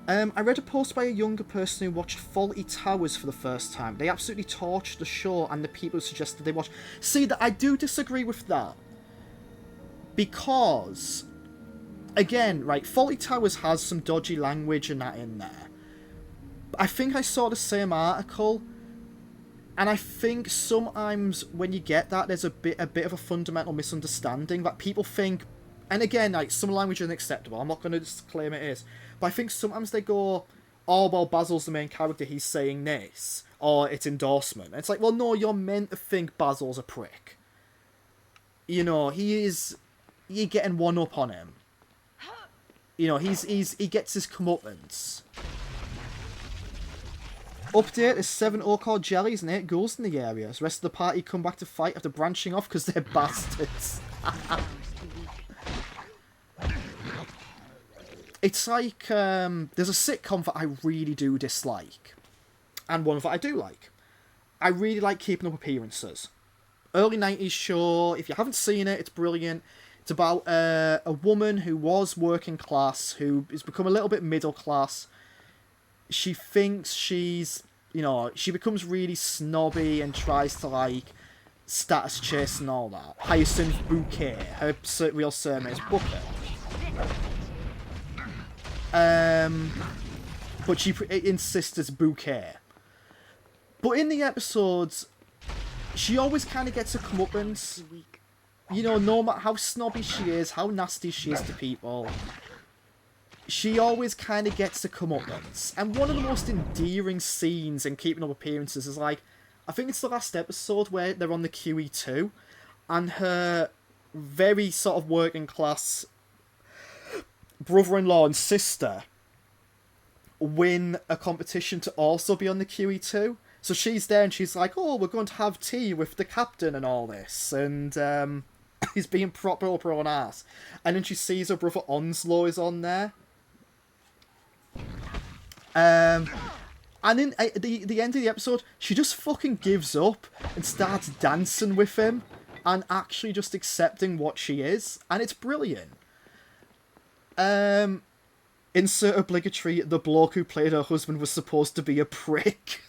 I read a post by a younger person who watched Fawlty Towers for the first time. They absolutely torched the show, and the people suggested they watch. See, that I do disagree with that. Because, again, right, Fawlty Towers has some dodgy language and that in there. I think I saw the same article, and I think sometimes when you get that, there's a bit of a fundamental misunderstanding that people think, and again, like, some language isn't acceptable, I'm not going to just claim it is, but I think sometimes they go, oh, well, Basil's the main character, he's saying this, or it's endorsement. And it's like, well, no, you're meant to think Basil's a prick. You know, you're getting one up on him. You know, he gets his comeuppance. Update, there's 7 Orchard jellies and 8 ghouls in the area. The rest of the party come back to fight after branching off because they're bastards. It's like, there's a sitcom that I really do dislike, and one that I do like. I really like Keeping Up Appearances. Early 90s show, if you haven't seen it, it's brilliant. It's about a woman who was working class, who has become a little bit middle class. She thinks she's, you know, she becomes really snobby and tries to, like, status chase and all that. Hyacinth Bouquet, her real surname is Booker. But she insists it's Bouquet. But in the episodes, she always kind of gets a comeuppance. You know, no matter how snobby she is, how nasty she is to people, she always kind of gets a comeuppance. And one of the most endearing scenes in Keeping Up Appearances is, like, I think it's the last episode where they're on the QE2, and her very sort of working class brother-in-law and sister win a competition to also be on the QE2. So she's there and she's like, oh, we're going to have tea with the captain and all this. And he's being proper up her own ass. And then she sees her brother Onslow is on there. And in the end of the episode, she just fucking gives up and starts dancing with him and actually just accepting what she is. And it's brilliant. Insert obligatory, the bloke who played her husband was supposed to be a prick.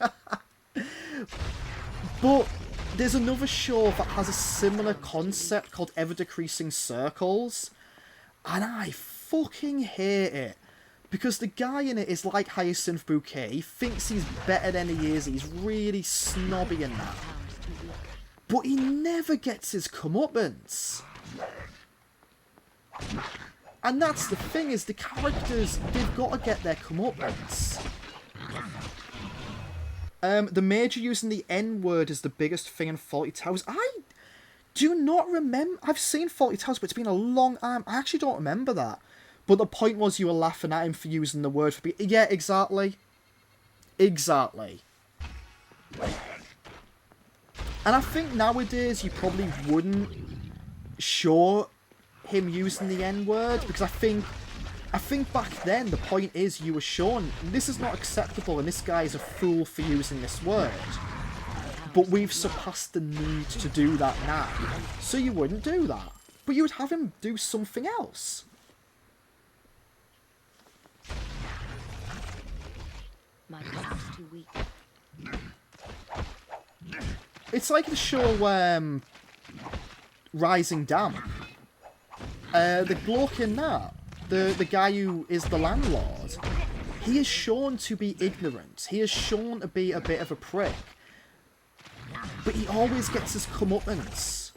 But there's another show that has a similar concept called Ever Decreasing Circles, and I fucking hate it. Because the guy in it is like Hyacinth Bouquet, he thinks he's better than he is, he's really snobby and that. But he never gets his comeuppance. And that's the thing, is the characters, they've got to get their comeuppance. The Major using the N-word is the biggest thing in Fawlty Towers. I do not remember. I've seen Fawlty Towers, but it's been a long time. I actually don't remember that. But the point was you were laughing at him for using the word for... Yeah, exactly. Exactly. And I think nowadays you probably wouldn't show him using the N-word, because I think back then the point is you were shown this is not acceptable and this guy is a fool for using this word. But we've surpassed the need to do that now. So you wouldn't do that. But you would have him do something else. My power's too weak. It's like the show Rising Damp. The bloke in that, the guy who is the landlord, he is shown to be ignorant. He is shown to be a bit of a prick. But he always gets his comeuppance.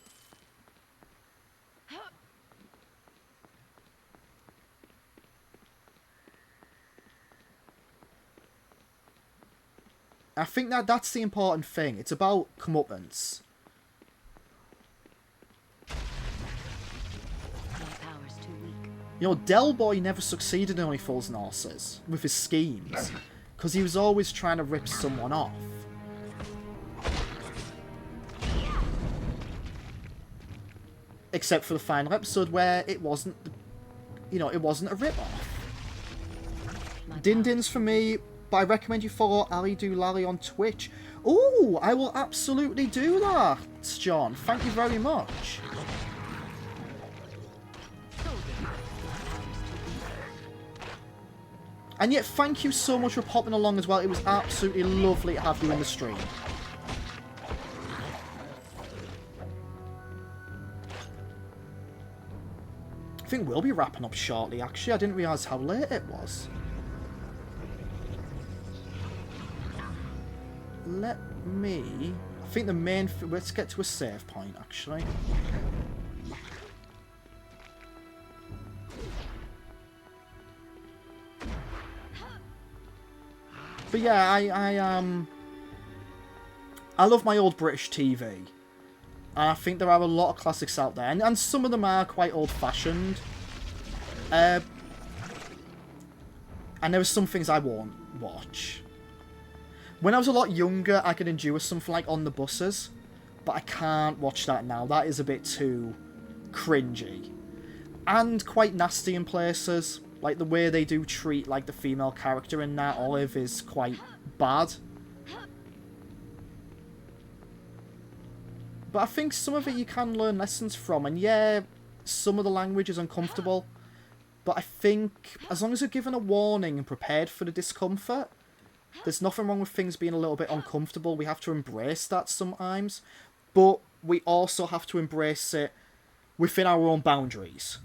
I think that's the important thing. It's about comeuppance. My power's too weak. You know, Del Boy never succeeded in Only Fools and Horses with his schemes. Because he was always trying to rip someone off. Except for the final episode where it wasn't, you know, it wasn't a rip-off. Din Din's for me, but I recommend you follow Ali Do Lally on Twitch. Oh, I will absolutely do that, John. Thank you very much. And yet, thank you so much for popping along as well. It was absolutely lovely to have you in the stream. I think we'll be wrapping up shortly, actually. I didn't realise how late it was. Let me... I think the main... Let's get to a save point, actually. But yeah, I love my old British TV. And I think there are a lot of classics out there. And some of them are quite old-fashioned. And there are some things I won't watch. When I was a lot younger, I could endure something like On the Buses. But I can't watch that now. That is a bit too cringy. And quite nasty in places. Like, the way they do treat, like, the female character in that, Olive, is quite bad. But I think some of it you can learn lessons from. And yeah, some of the language is uncomfortable. But I think, as long as you're given a warning and prepared for the discomfort, there's nothing wrong with things being a little bit uncomfortable. We have to embrace that sometimes. But we also have to embrace it within our own boundaries.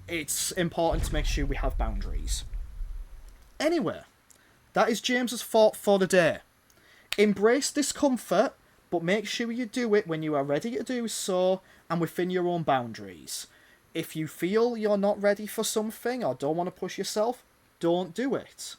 It's important to make sure we have boundaries. Anyway, that is James's thought for the day. Embrace discomfort, but make sure you do it when you are ready to do so and within your own boundaries. If you feel you're not ready for something or don't want to push yourself, don't do it.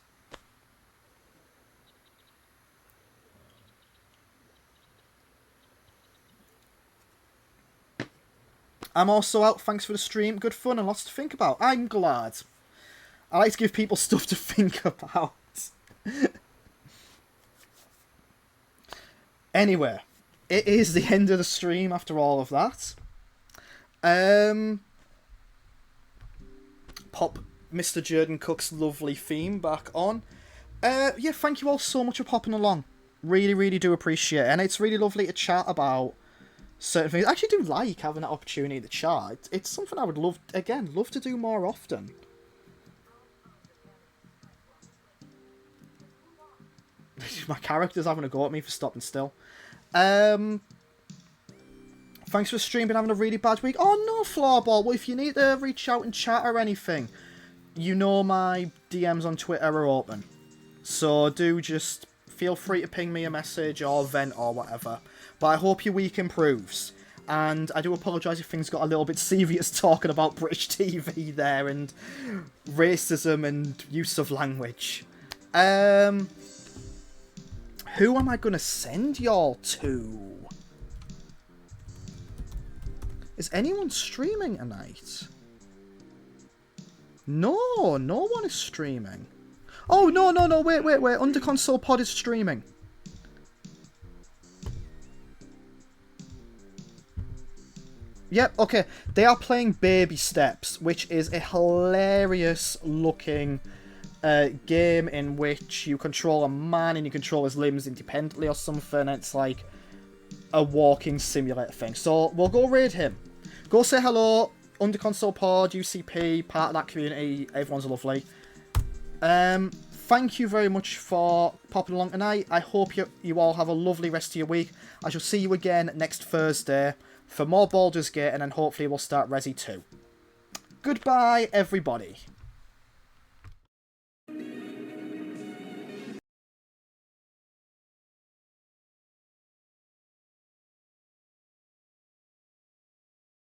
I'm also out. Thanks for the stream. Good fun and lots to think about. I'm glad. I like to give people stuff to think about. Anyway, it is the end of the stream after all of that. Pop Mr. Jordan Cook's lovely theme back on. Yeah, thank you all so much for popping along. Really, really do appreciate it. And it's really lovely to chat about certain things. I actually do like having that opportunity to chat. It's something I would love to do more often. My character's having a go at me for stopping still. Thanks for streaming. Been having a really bad week. Oh no, Floorball. Well, if you need to reach out and chat or anything, you know my DMs on Twitter are open. So do just feel free to ping me a message or vent or whatever. But I hope your week improves. And I do apologise if things got a little bit serious talking about British TV there and racism and use of language. Who am I going to send y'all to? Is anyone streaming tonight? No one is streaming. Oh, no, wait. Under Console Pod is streaming. Yep, okay. They are playing Baby Steps, which is a hilarious looking game in which you control a man and you control his limbs independently or something. It's like a walking simulator thing. So we'll go raid him. Go say hello. Under Console Pod, UCP, part of that community. Everyone's lovely. Thank you very much for popping along tonight. I hope you all have a lovely rest of your week. I shall see you again next Thursday for more Baldur's Gate, and then hopefully we'll start Resi 2. Goodbye, everybody.